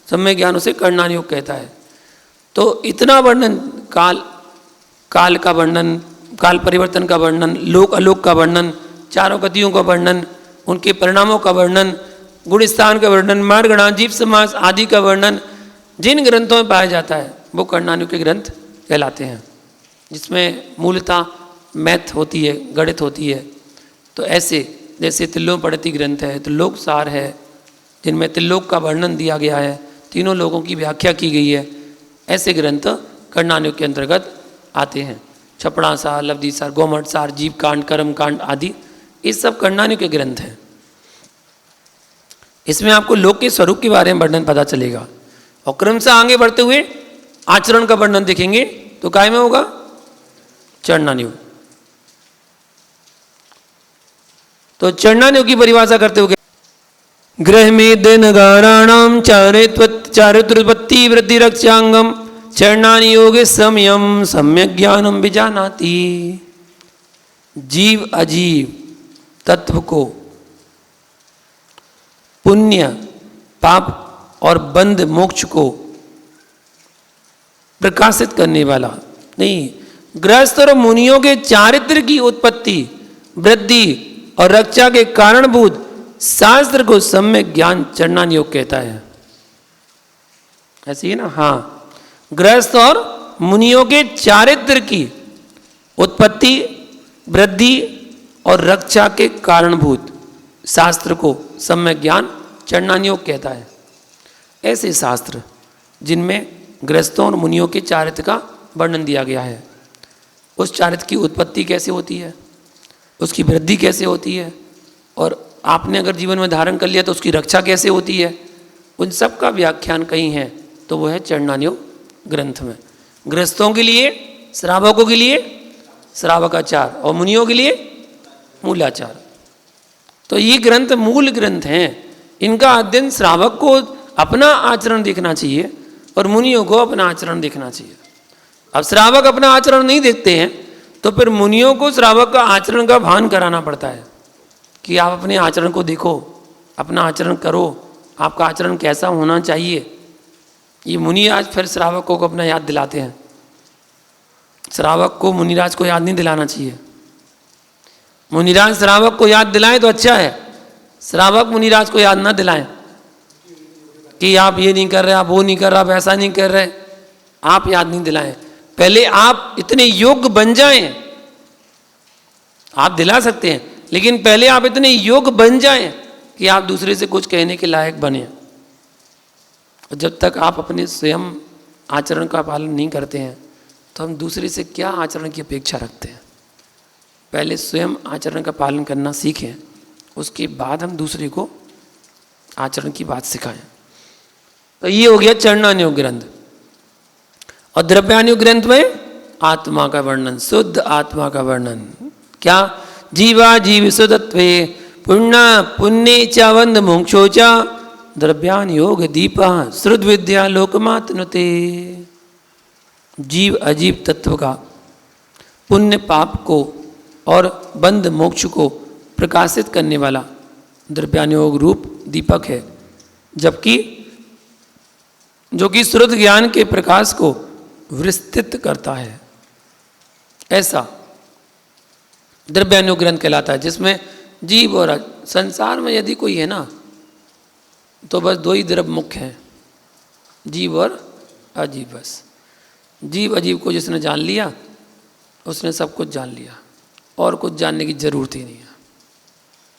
सम्यक ज्ञान उसे कर्णानुयोग कहता है। तो इतना वर्णन, काल का वर्णन, काल परिवर्तन का वर्णन, लोक अलोक का वर्णन, चारों गतियों का वर्णन, उनके परिणामों का वर्णन, गुण स्थान का वर्णन, मार्ग गणाजीव समास आदि का वर्णन जिन ग्रंथों में पाया जाता है वो कर्णानुयोग के ग्रंथ कहलाते हैं, जिसमें मूलतः मैथ होती है, गणित होती है। तो ऐसे जैसे तिल्लोपनिषद ग्रंथ है, त्रिलोक सार है, जिनमें त्रिलोक का वर्णन दिया गया है, तीनों लोगों की व्याख्या की गई है, ऐसे ग्रंथ कर्णानुयोग के अंतर्गत आते हैं। छपड़ा सार, लब्धि सार, गोमठ सार, जीव कांड, कर्म कांड आदि, ये सब कर्णानुयोग के ग्रंथ हैं। इसमें आपको लोक के स्वरूप के बारे में वर्णन पता चलेगा और क्रम से आगे बढ़ते हुए आचरण का वर्णन देखेंगे तो काय में होगा चरणान्योग। तो चरणान्योग की परिभाषा करते हुए ग्रह में दिन गाराणाम चारित्रोत्पत्ति वृद्धि रक्षांगम चरणान्योग समयम सम्यक ज्ञानम विजानाति। जीव अजीव तत्व को पुण्य पाप और बंध मोक्ष को प्रकाशित करने वाला नहीं, गृहस्थ और मुनियों के चारित्र की उत्पत्ति वृद्धि और रक्षा के कारणभूत शास्त्र को सम्यक ज्ञान चरणान्योग कहता है। ऐसी है ना, हाँ, गृहस्थ और मुनियों के चारित्र की उत्पत्ति वृद्धि और रक्षा के कारणभूत शास्त्र को सम्यक ज्ञान चरणान्योग कहता है। ऐसे शास्त्र जिनमें गृहस्थों और मुनियों के चारित्र का वर्णन दिया गया है, उस चारित्र की उत्पत्ति कैसे होती है, उसकी वृद्धि कैसे होती है और आपने अगर जीवन में धारण कर लिया तो उसकी रक्षा कैसे होती है, उन सब का व्याख्यान कहीं है तो वो है चरणान्योग ग्रंथ में। गृहस्थों के लिए श्रावकों के लिए श्रावकाचार और मुनियों के लिए मूलाचार। तो ये ग्रंथ मूल ग्रंथ हैं, इनका अध्ययन श्रावक को अपना आचरण देखना चाहिए और मुनियों को अपना आचरण देखना चाहिए। अब श्रावक अपना आचरण नहीं देखते हैं तो फिर मुनियों को श्रावक का आचरण का भान कराना पड़ता है कि आप अपने आचरण को देखो, अपना आचरण करो, आपका आचरण कैसा होना चाहिए। ये मुनि आज फिर श्रावकों को अपना याद दिलाते हैं। श्रावक को मुनिराज को याद नहीं दिलाना चाहिए। मुनिराज श्रावक को याद दिलाएं तो अच्छा है, श्रावक मुनिराज को याद ना दिलाएं कि आप ये नहीं कर रहे, आप वो नहीं कर रहे, आप ऐसा नहीं कर रहे। आप याद नहीं दिलाएं, पहले आप इतने योग्य बन जाएं। आप दिला सकते हैं लेकिन पहले आप इतने योग्य बन जाएं कि आप दूसरे से कुछ कहने के लायक बने। और जब तक आप अपने स्वयं आचरण का पालन नहीं करते हैं तो हम दूसरे से क्या आचरण की अपेक्षा रखते हैं। पहले स्वयं आचरण का पालन करना सीखें, उसके बाद हम दूसरे को आचरण की बात सिखाएं। तो ये हो गया चरणान्योग ग्रंथ। और द्रव्यान्योग ग्रंथ में आत्मा का वर्णन, शुद्ध आत्मा का वर्णन। क्या? जीवा जीव सुतत्वे पुण्य च वंद मोक्षो च द्रव्यान्योग दीप श्रुद विद्या लोकमातनुते। जीव अजीव तत्व का पुण्य पाप को और बंध मोक्ष को प्रकाशित करने वाला द्रव्यान्योग रूप दीपक है, जबकि जो कि श्रुत ज्ञान के प्रकाश को विस्तृत करता है। ऐसा द्रव्यान्योग ग्रंथ कहलाता है, जिसमें जीव और संसार में यदि कोई है ना तो बस दो ही द्रव्य मुख्य हैं, जीव और अजीव। बस जीव अजीव को जिसने जान लिया उसने सब कुछ जान लिया और कुछ जानने की जरूरत ही नहीं है।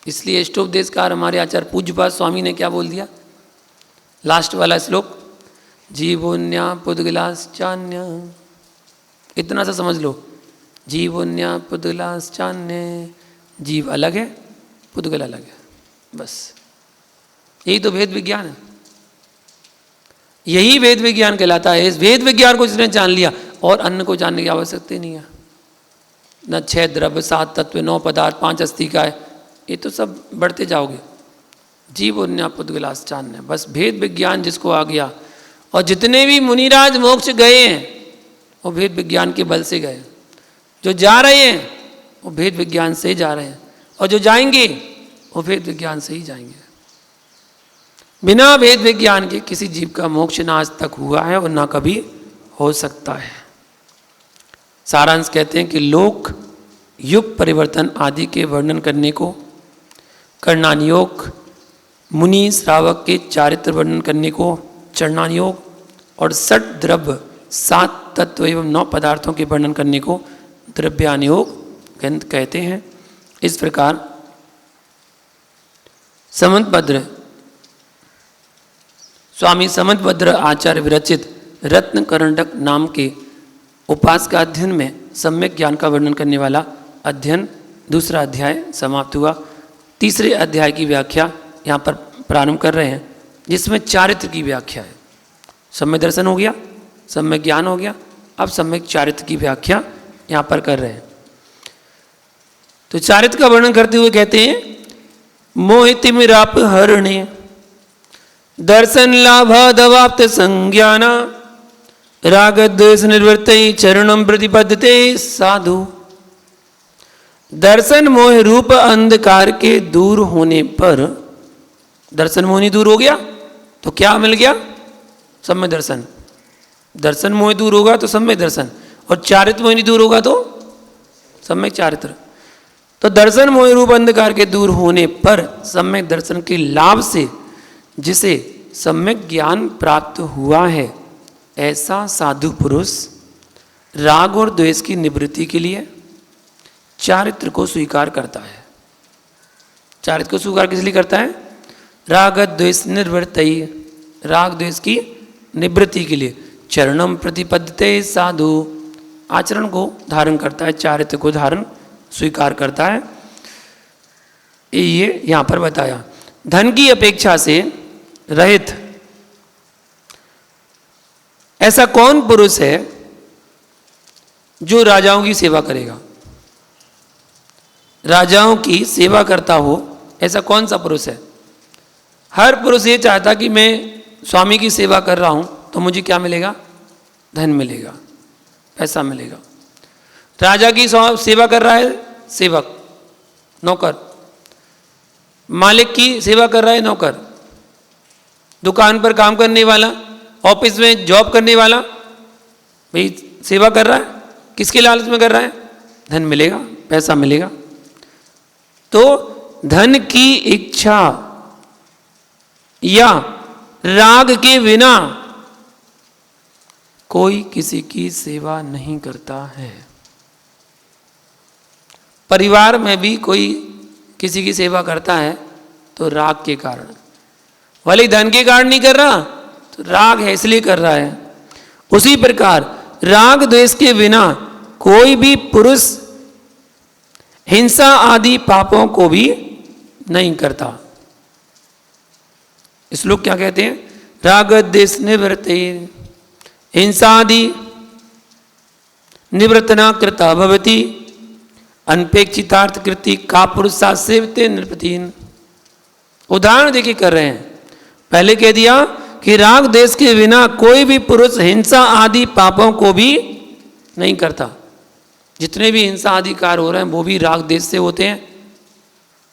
इसलिए इष्टोपदेशकार हमारे आचार्य पूज्यपाद स्वामी ने क्या बोल दिया, लास्ट वाला श्लोक, जीवोन्या पुद्गलाश्चान्य। इतना सा समझ लो, जीवोन्या पुद्गलाश्चान्य, जीव अलग है पुद्गल अलग है, बस यही तो वेद विज्ञान है। यही वेद विज्ञान कहलाता है। इस वेद विज्ञान को जिसने जान लिया और अन्य को जानने की आवश्यकता नहीं है। न 6 द्रव्य 7 तत्व 9 पदार्थ 5 अस्तिकाएं, ये तो सब बढ़ते जाओगे। जीव उन्या पुद्गलाश्चान्य, बस भेद विज्ञान जिसको आ गया। और जितने भी मुनिराज मोक्ष गए हैं वो भेद विज्ञान के बल से गए। जो जा रहे हैं वो भेद विज्ञान से ही जा रहे हैं और जो जाएंगे वो भेद विज्ञान से ही जाएंगे। बिना भेद विज्ञान के किसी जीव का मोक्ष ना आज तक हुआ है और ना कभी हो सकता है। सारांश कहते हैं कि लोक युग परिवर्तन आदि के वर्णन करने को कर्णान्योग, मुनि श्रावक के चारित्र वर्णन करने को चरणान्योग और 6 द्रव्य 7 तत्व एवं 9 पदार्थों के वर्णन करने को द्रव्यान्योग ग्रंथ कहते हैं। इस प्रकार समंतभद्र स्वामी समंतभद्र आचार्य विरचित रत्नकरंडक नाम के उपास का अध्ययन में सम्यक ज्ञान का वर्णन करने वाला अध्ययन 2 अध्याय समाप्त हुआ। 3 अध्याय की व्याख्या यहाँ पर प्रारंभ कर रहे हैं, जिसमें चारित्र की व्याख्या है। सम्यक दर्शन हो गया, सम्यक ज्ञान हो गया, अब सम्यक चारित्र की व्याख्या यहाँ पर कर रहे हैं। तो चारित्र का वर्णन करते हुए कहते हैं, मोहितिमिरापहरणे दर्शन लाभादवाप्त संज्ञाना राग द्वेष निवृत्तये चरणम प्रतिपद्यते साधु। दर्शन मोह रूप अंधकार के दूर होने पर, दर्शन मोह नहीं दूर हो गया तो क्या मिल गया? सम्यक दर्शन। दर्शन मोह दूर होगा तो सम्यक दर्शन, और चारित्र मोह नहीं दूर होगा तो सम्यक चारित्र। तो दर्शन मोह रूप अंधकार के दूर होने पर सम्यक दर्शन के लाभ से जिसे सम्यक ज्ञान प्राप्त हुआ है, ऐसा साधु पुरुष राग और द्वेष की निवृत्ति के लिए चारित्र को स्वीकार करता है। चारित्र को स्वीकार किस लिए करता है? राग द्वेष निवृत्तये, राग द्वेष की निवृत्ति के लिए। चरणम प्रतिपद्यते साधु, आचरण को धारण करता है, चारित्र को धारण स्वीकार करता है। ये यहां पर बताया। धन की अपेक्षा से रहित ऐसा कौन पुरुष है जो राजाओं की सेवा करेगा? राजाओं की सेवा करता हो, ऐसा कौन सा पुरुष है? हर पुरुष ये चाहता कि मैं स्वामी की सेवा कर रहा हूं तो मुझे क्या मिलेगा? धन मिलेगा, पैसा मिलेगा। राजा की सेवा कर रहा है सेवक, नौकर। मालिक की सेवा कर रहा है नौकर। दुकान पर काम करने वाला, ऑफिस में जॉब करने वाला, भाई सेवा कर रहा है, किसके लालच में कर रहा है? धन मिलेगा, पैसा मिलेगा। तो धन की इच्छा या राग के बिना कोई किसी की सेवा नहीं करता है। परिवार में भी कोई किसी की सेवा करता है तो राग के कारण, भले धन के कारण नहीं कर रहा, तो राग है इसलिए कर रहा है। उसी प्रकार राग द्वेष के बिना कोई भी पुरुष हिंसा आदि पापों को भी नहीं करता। इस लोग क्या कहते हैं? राग द्वेष निवृत्ते हिंसा आदि निवृत्तना कृता भवति अनपेक्षितार्थ कृति का पुरुषा सेवते नृपतीन। उदाहरण देखिए कर रहे हैं। पहले कह दिया कि राग द्वेष के बिना कोई भी पुरुष हिंसा आदि पापों को भी नहीं करता। जितने भी हिंसा आदि कार्य हो रहे हैं वो भी राग द्वेष से होते हैं।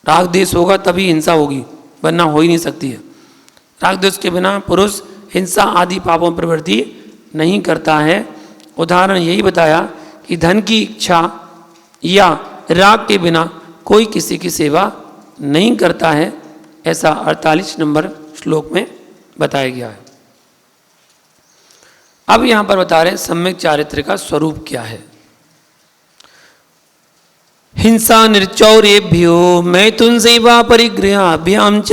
राग द्वेष होगा तभी हिंसा होगी, वरना हो ही नहीं सकती है। राग द्वेष के बिना पुरुष हिंसा आदि पापों पर प्रवृत्ति नहीं करता है। उदाहरण यही बताया कि धन की इच्छा या राग के बिना कोई किसी की सेवा नहीं करता है, ऐसा 48 नंबर श्लोक में बताया गया है। अब यहां पर बता रहे सम्यक चारित्र का स्वरूप क्या है। हिंसा निर्चौरेभ्यो मैथुन सेवा परिग्रहाभ्याम च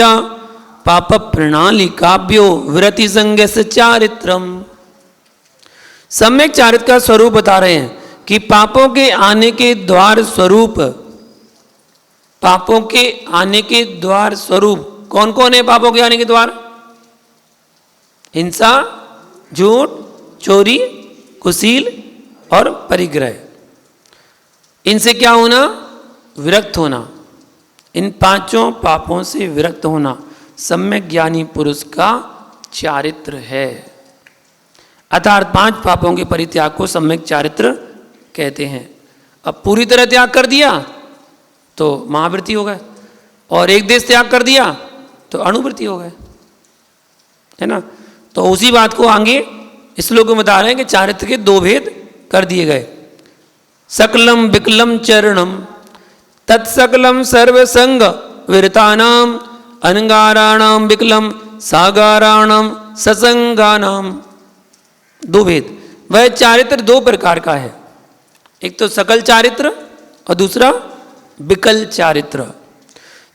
पाप प्रणाली काव्यो व्रति संग चारित्रम। सम्यक चारित्र का स्वरूप बता रहे हैं कि पापों के आने के द्वार स्वरूप, पापों के आने के द्वार स्वरूप कौन कौन है? पापों के आने के द्वार हिंसा, झूठ, चोरी, कुशील और परिग्रह। इनसे क्या होना? विरक्त होना। इन पांचों पापों से विरक्त होना सम्यक ज्ञानी पुरुष का चारित्र है। अर्थात 5 पापों के परित्याग को सम्यक चारित्र कहते हैं। अब पूरी तरह त्याग कर दिया तो महावृत्ति हो गए, और एक देश त्याग कर दिया तो अणुवृत्ति हो गए, है ना। तो उसी बात को आगे इस श्लोक में बता रहे हैं कि चारित्र के 2 भेद कर दिए गए। सकलम विकलम चरणम तत्सकलम सर्वसंग विरतानाम अनगाराणाम विकलम सागाराणाम ससंगानाम। 2 भेद। वह चारित्र 2 प्रकार का है। एक तो सकल चारित्र और दूसरा विकल चारित्र।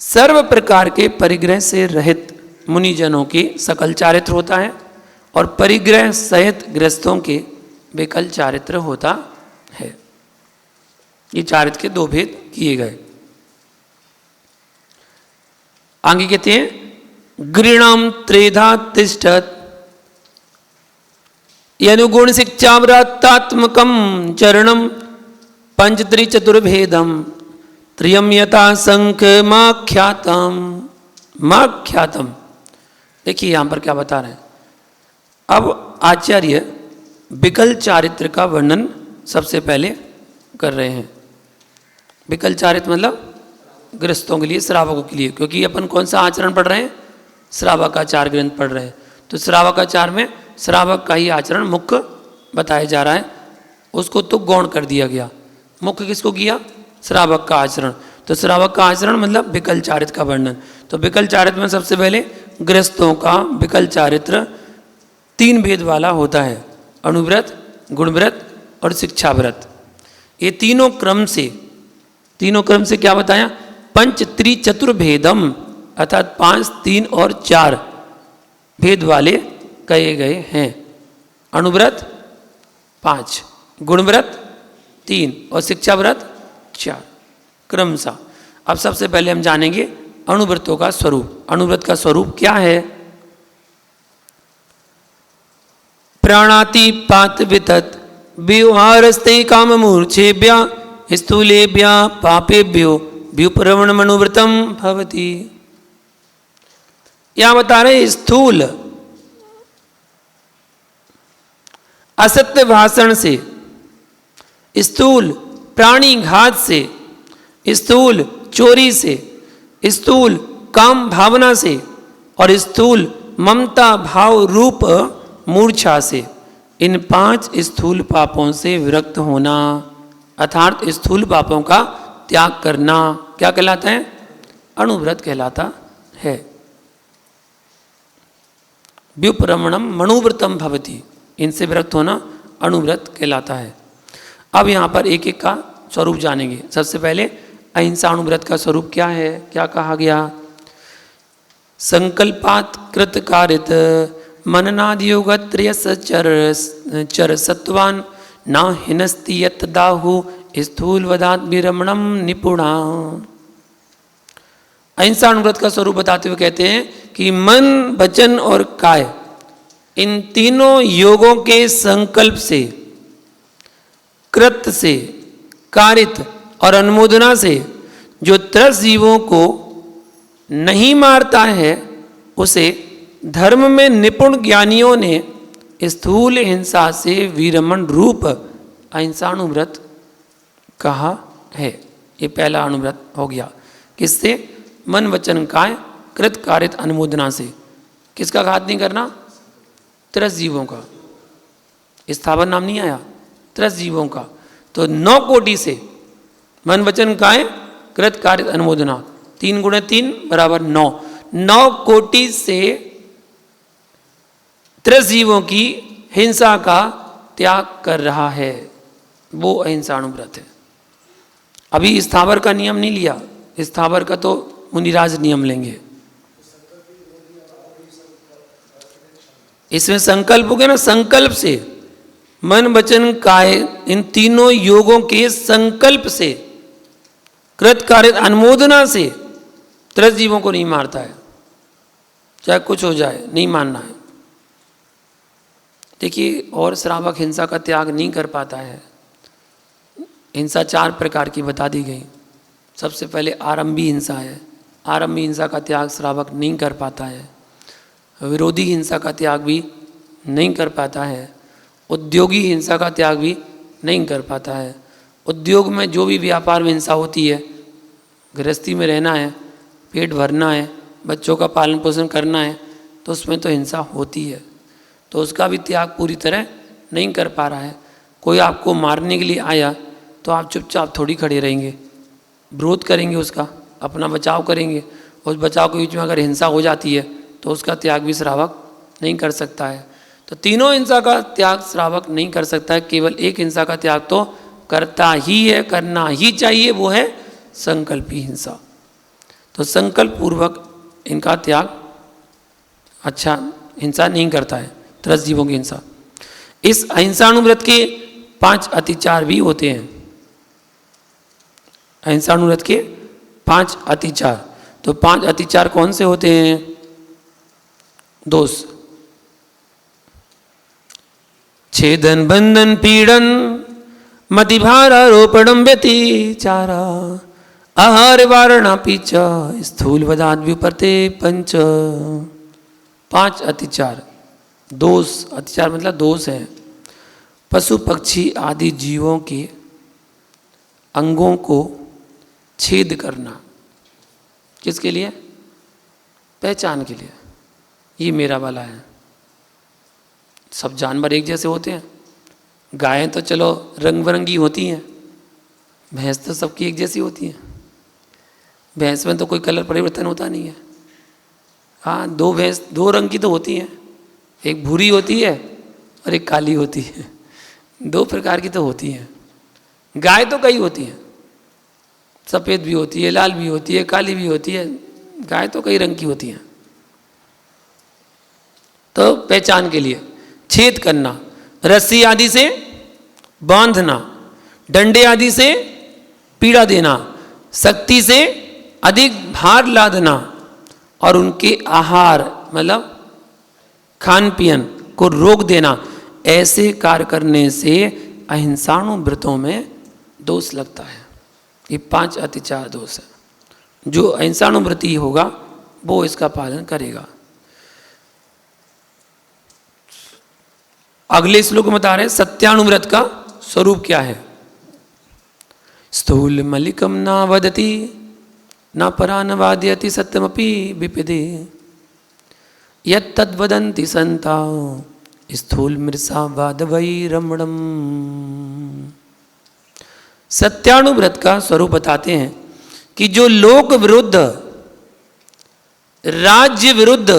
सर्व प्रकार के परिग्रह से रहित मुनिजनों के सकल चारित्र होता है, और परिग्रह सहित गृहस्थों के विकल चारित्र होता है। ये चारित्र के 2 भेद किए गए। आगे कहते हैं गृणाम त्रेधा तिष्ठत यनुगुण शिक्षाव्रतात्मकम चरणम पंचत्रिचतुर्भेदम त्रियम यथा संख माख्यातम। देखिए यहाँ पर क्या बता रहे हैं। अब आचार्य विकल चारित्र का वर्णन सबसे पहले कर रहे हैं। विकल चारित्र मतलब गृहस्थों के लिए, श्रावकों के लिए, क्योंकि अपन कौन सा आचरण पढ़ रहे हैं? श्रावकाचार ग्रंथ पढ़ रहे हैं। तो श्रावकाचार में श्रावक का ही आचरण मुख्य बताया जा रहा है, उसको तो गौण कर दिया गया। मुख्य किसको किया? श्रावक का आचरण। तो श्रावक का आचरण मतलब विकल चारित्र का वर्णन। तो विकल चारित्र में सबसे पहले गृहस्थों का विकल चारित्र 3 भेद वाला होता है, अणुव्रत, गुणव्रत और शिक्षाव्रत। ये तीनों क्रम से क्या बताया? पंच त्रिचतुर्भेदम अर्थात 5, 3 और 4 भेद वाले कहे गए हैं। अणुव्रत 5, गुणव्रत 3 और शिक्षाव्रत 4 क्रमशः। अब सबसे पहले हम जानेंगे अणुव्रतों का स्वरूप। अणुव्रत का स्वरूप क्या है? प्राणातिपात वितत व्यवहारस्ते काम मूर्छेभ्या स्थूलेभ्या पापेभ्यो व्युप्रवणमनुव्रतम भवति। यहां बता रहे स्थूल असत्य भाषण से, स्थूल प्राणी घात से, स्थूल चोरी से, स्थूल काम भावना से और स्थूल ममता भाव रूप मूर्छा से, इन 5 स्थूल पापों से विरक्त होना अर्थात स्थूल पापों का त्याग करना क्या कहलाता है? अणुव्रत कहलाता है। व्युप्रमणम मनुव्रतम भवति, इनसे विरक्त होना अणुव्रत कहलाता है। अब यहाँ पर एक एक का स्वरूप जानेंगे। सबसे पहले अहिंसा अणुव्रत का स्वरूप क्या है? क्या कहा गया? संकल्पात कृत कारित मननादियोगत्रयस चर सत्वान न हिनस्ति यत दाहु स्थूल वदात विरमणम निपुणा। अहिंसा अणुव्रत का स्वरूप बताते हुए कहते हैं कि मन, वचन और काय इन तीनों योगों के संकल्प से, कृत से, कारित और अनुमोदना से जो त्रस्त जीवों को नहीं मारता है उसे धर्म में निपुण ज्ञानियों ने स्थूल हिंसा से विरमण रूप अहिंसाणुव्रत कहा है। ये पहला अणुव्रत हो गया। किससे? मन वचन काय कृत कारित अनुमोदना से। किसका घात नहीं करना? त्रस्त जीवों का। स्थावर नाम नहीं आया, त्रस्त जीवों का। तो 9 कोटि से मन वचन काय कृत कारित अनुमोदना, 3 × 3 = 9। 9 कोटि से त्रस्त जीवों की हिंसा का त्याग कर रहा है, वो अहिंसाणुव्रत है। अभी स्थावर का नियम नहीं लिया, स्थावर का तो मुनिराज नियम लेंगे। इसमें संकल्प हो गया ना, संकल्प से मन वचन काय इन तीनों योगों के संकल्प से, कृत कारित अनुमोदना से त्रस्त जीवों को नहीं मारता है, चाहे कुछ हो जाए, नहीं मानना है। देखिए, और श्रावक हिंसा का त्याग नहीं कर पाता है। हिंसा 4 प्रकार की बता दी गई। सबसे पहले आरंभी हिंसा है। आरंभी हिंसा का त्याग श्रावक नहीं कर पाता है। विरोधी हिंसा का त्याग भी नहीं कर पाता है। उद्योगी हिंसा का त्याग भी नहीं कर पाता है। उद्योग में जो भी व्यापार में हिंसा होती है, गृहस्थी में रहना है, पेट भरना है, बच्चों का पालन पोषण करना है, तो उसमें तो हिंसा होती है, तो उसका भी त्याग पूरी तरह नहीं कर पा रहा है। कोई आपको मारने के लिए आया तो आप चुपचाप थोड़ी खड़े रहेंगे, विरोध करेंगे, उसका अपना बचाव करेंगे। उस बचाव के बीच में अगर हिंसा हो जाती है तो उसका त्याग भी श्रावक नहीं कर सकता है। तो तीनों हिंसा का त्याग श्रावक नहीं कर सकता है। केवल एक हिंसा का त्याग तो करता ही है, करना ही चाहिए, वो है संकल्पी हिंसा। तो संकल्प पूर्वक इनका त्याग अच्छा हिंसा नहीं करता है, त्रस्त जीवों की हिंसा। इस अहिंसाणुव्रत के 5 अतिचार भी होते हैं। अहिंसाणुव्रत के 5 अतिचार। तो 5 अतिचार कौन से होते हैं? दोष। छेदन बंधन पीड़न मतिभारारोपणम व्यतिचारा आहार वारणा पीछा स्थूल वदाद व्युपरते पंच। 5 अतिचार। दोष, अतिचार मतलब दोष है। पशु पक्षी आदि जीवों के अंगों को छेद करना। किसके लिए? पहचान के लिए। ये मेरा वाला है। सब जानवर एक जैसे होते हैं? गायें तो चलो रंग बिरंगी होती हैं, भैंस तो सबकी एक जैसी होती है। भैंस में तो कोई कलर परिवर्तन होता नहीं है। हाँ, 2 भैंस 2 रंग की तो होती हैं, एक भूरी होती है और एक काली होती है। 2 प्रकार की तो होती हैं। गाय तो कई होती हैं, सफ़ेद भी होती है, लाल भी होती है, काली भी होती है। गाय तो कई रंग की होती हैं। तो पहचान के लिए छेद करना, रस्सी आदि से बांधना, डंडे आदि से पीड़ा देना, शक्ति से अधिक भार लादना और उनके आहार मतलब खान पीन को रोक देना। ऐसे कार्य करने से अहिंसाणु व्रतों में दोष लगता है। ये 5 अतिचार दोष है। जो अहिंसाणु व्रती होगा वो इसका पालन करेगा। अगले श्लोक में बता रहे हैं सत्यानुव्रत का स्वरूप क्या है। स्थूल मलिकम ना वदति न परा न वाद्यति सत्यमपि विपदे यद्वदन्ति संता स्थूल मृषा वादवै रमणम। सत्यानुव्रत का स्वरूप बताते हैं कि जो लोक विरुद्ध, राज्य विरुद्ध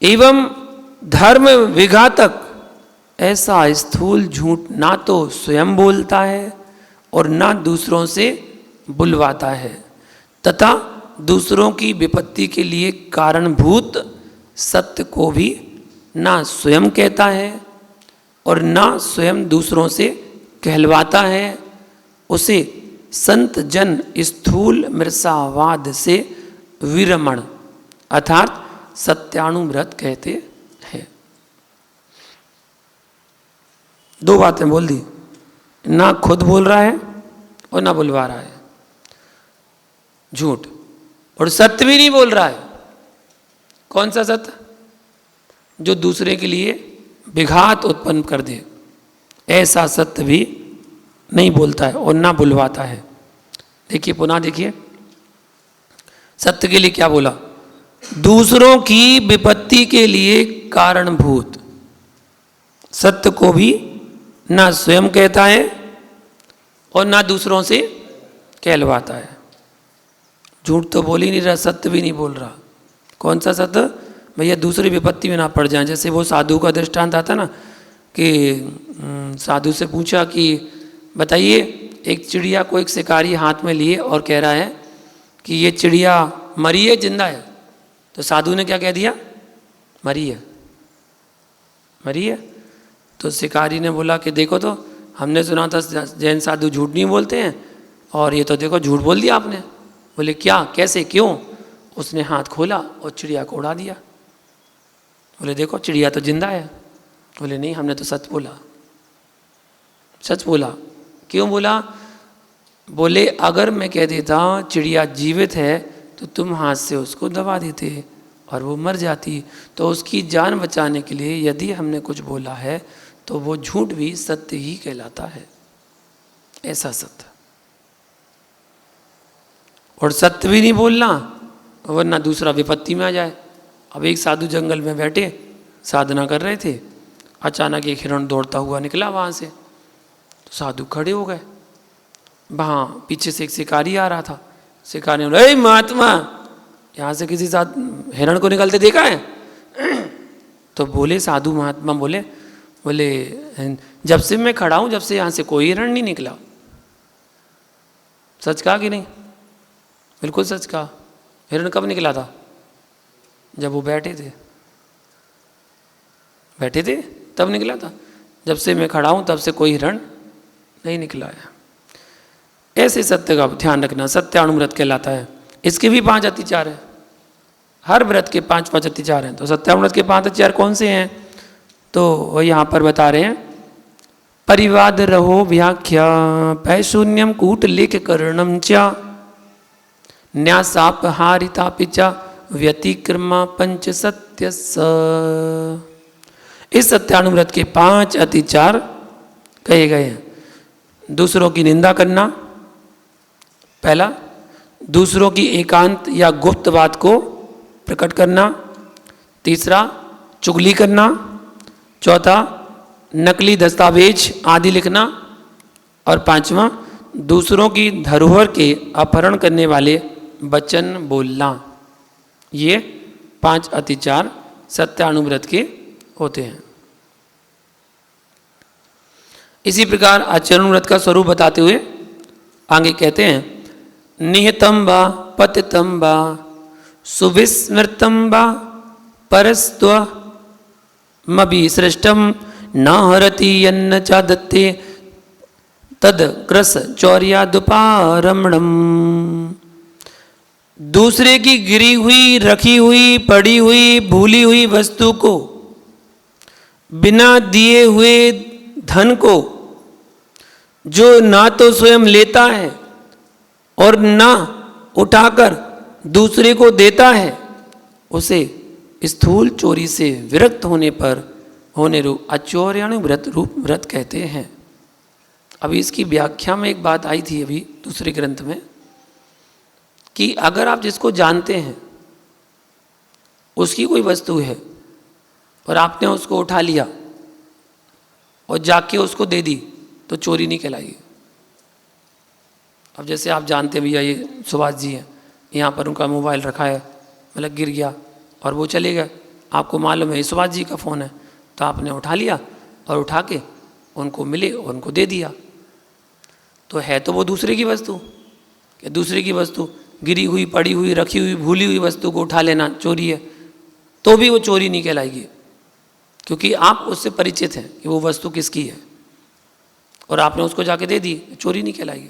एवं धर्म विघातक ऐसा स्थूल झूठ ना तो स्वयं बोलता है और ना दूसरों से बुलवाता है, तथा दूसरों की विपत्ति के लिए कारणभूत सत्य को भी ना स्वयं कहता है और ना स्वयं दूसरों से कहलवाता है, उसे संत जन स्थूल मृषावाद से विरमण अर्थात सत्यानुव्रत कहते हैं। 2 बातें बोल दी, ना खुद बोल रहा है और ना बुलवा रहा है, झूठ, और सत्य भी नहीं बोल रहा है। कौन सा सत्य? जो दूसरे के लिए विघात उत्पन्न कर दे, ऐसा सत्य भी नहीं बोलता है और ना बुलवाता है। देखिए, पुनः देखिए, सत्य के लिए क्या बोला? दूसरों की विपत्ति के लिए कारणभूत सत्य को भी ना स्वयं कहता है और ना दूसरों से कहलवाता है। झूठ तो बोल ही नहीं रहा, सत्य भी नहीं बोल रहा। कौन सा सत्य? भैया दूसरी विपत्ति में ना पड़ जाए। जैसे वो साधु का दृष्टांत आता ना कि साधु से पूछा कि बताइए, एक चिड़िया को एक शिकारी हाथ में लिए और कह रहा है कि ये चिड़िया मरी है जिंदा है? तो साधु ने क्या कह दिया? मरी है, मरी है। तो शिकारी ने बोला कि देखो, तो हमने सुना था जैन साधु झूठ नहीं बोलते हैं और ये तो देखो झूठ बोल दिया आपने। बोले क्या, कैसे, क्यों? उसने हाथ खोला और चिड़िया को उड़ा दिया। बोले देखो चिड़िया तो जिंदा है। बोले नहीं, हमने तो सच बोला, सच बोला। क्यों बोला? बोले अगर मैं कह देता चिड़िया जीवित है तो तुम हाथ से उसको दबा देते और वो मर जाती। तो उसकी जान बचाने के लिए यदि हमने कुछ बोला है तो वो झूठ भी सत्य ही कहलाता है। ऐसा सत्य, और सत्य भी नहीं बोलना वरना दूसरा विपत्ति में आ जाए। अब एक साधु जंगल में बैठे साधना कर रहे थे, अचानक एक हिरण दौड़ता हुआ निकला वहाँ से। तो साधु खड़े हो गए। वहाँ पीछे से एक शिकारी आ रहा था। शिकारी ने बोला, ए महात्मा, यहाँ से किसी साथ हिरण को निकलते देखा है? तो बोले साधु महात्मा बोले जब से मैं खड़ा हूँ, जब से यहाँ से कोई हिरण नहीं निकला। सच कहा कि नहीं? बिल्कुल सच कहा। हिरण कब निकला था? जब वो बैठे थे तब निकला था। जब से मैं खड़ा हूँ तब से कोई हिरण नहीं निकला है। ऐसे सत्य का ध्यान रखना सत्यानुव्रत कहलाता है। इसके भी 5 अतिचार है। हर व्रत के 5 अतिचार हैं। तो सत्यानुव्रत व्रत के 5 अतिचार कौन से हैं? तो वो यहाँ पर बता रहे हैं, परिवाद रहो व्याख्या पैशून्यम कूट लेख करणम च न्यासापहारिता पिचा व्यतिक्रमा पंच सत्य स। इस सत्यानुव्रत के 5 अतिचार कहे गए हैं। दूसरों की निंदा करना पहला, दूसरों की एकांत या गुप्त बात को प्रकट करना, तीसरा चुगली करना, चौथा नकली दस्तावेज आदि लिखना, और पांचवा दूसरों की धरोहर के अपहरण करने वाले वचन बोलना। ये 5 अतिचार सत्यानुव्रत के होते हैं। इसी प्रकार आचरणव्रत का स्वरूप बताते हुए आगे कहते हैं, निहतम वा पतितम वा सुविस्मृतम वा परस्त्व मभिसृष्टम न हरति यन्न च दत्ते तद क्रस चौर्यादुपारमणम। दूसरे की गिरी हुई, रखी हुई, पड़ी हुई, भूली हुई वस्तु को, बिना दिए हुए धन को जो ना तो स्वयं लेता है और ना उठाकर दूसरे को देता है, उसे स्थूल चोरी से विरक्त होने पर होने रूप आचौर्यानुव्रत रूप व्रत कहते हैं। अभी इसकी व्याख्या में एक बात आई थी अभी दूसरे ग्रंथ में, कि अगर आप जिसको जानते हैं उसकी कोई वस्तु है और आपने उसको उठा लिया और जाके उसको दे दी तो चोरी नहीं कहलाएगी। अब जैसे आप जानते भैया ये सुभाष जी हैं, यहाँ पर उनका मोबाइल रखा है, मतलब गिर गया और वो चले गए, आपको मालूम है ये सुभाष जी का फ़ोन है, तो आपने उठा लिया और उठा के उनको मिले और उनको दे दिया, तो है तो वो दूसरे की वस्तु। कि दूसरे की वस्तु गिरी हुई, पड़ी हुई, रखी हुई, भूली हुई वस्तु को उठा लेना चोरी है, तो भी वो चोरी नहीं कहलाएगी, क्योंकि आप उससे परिचित हैं कि वो वस्तु किसकी है और आपने उसको जाके दे दी, चोरी नहीं कहलाएगी,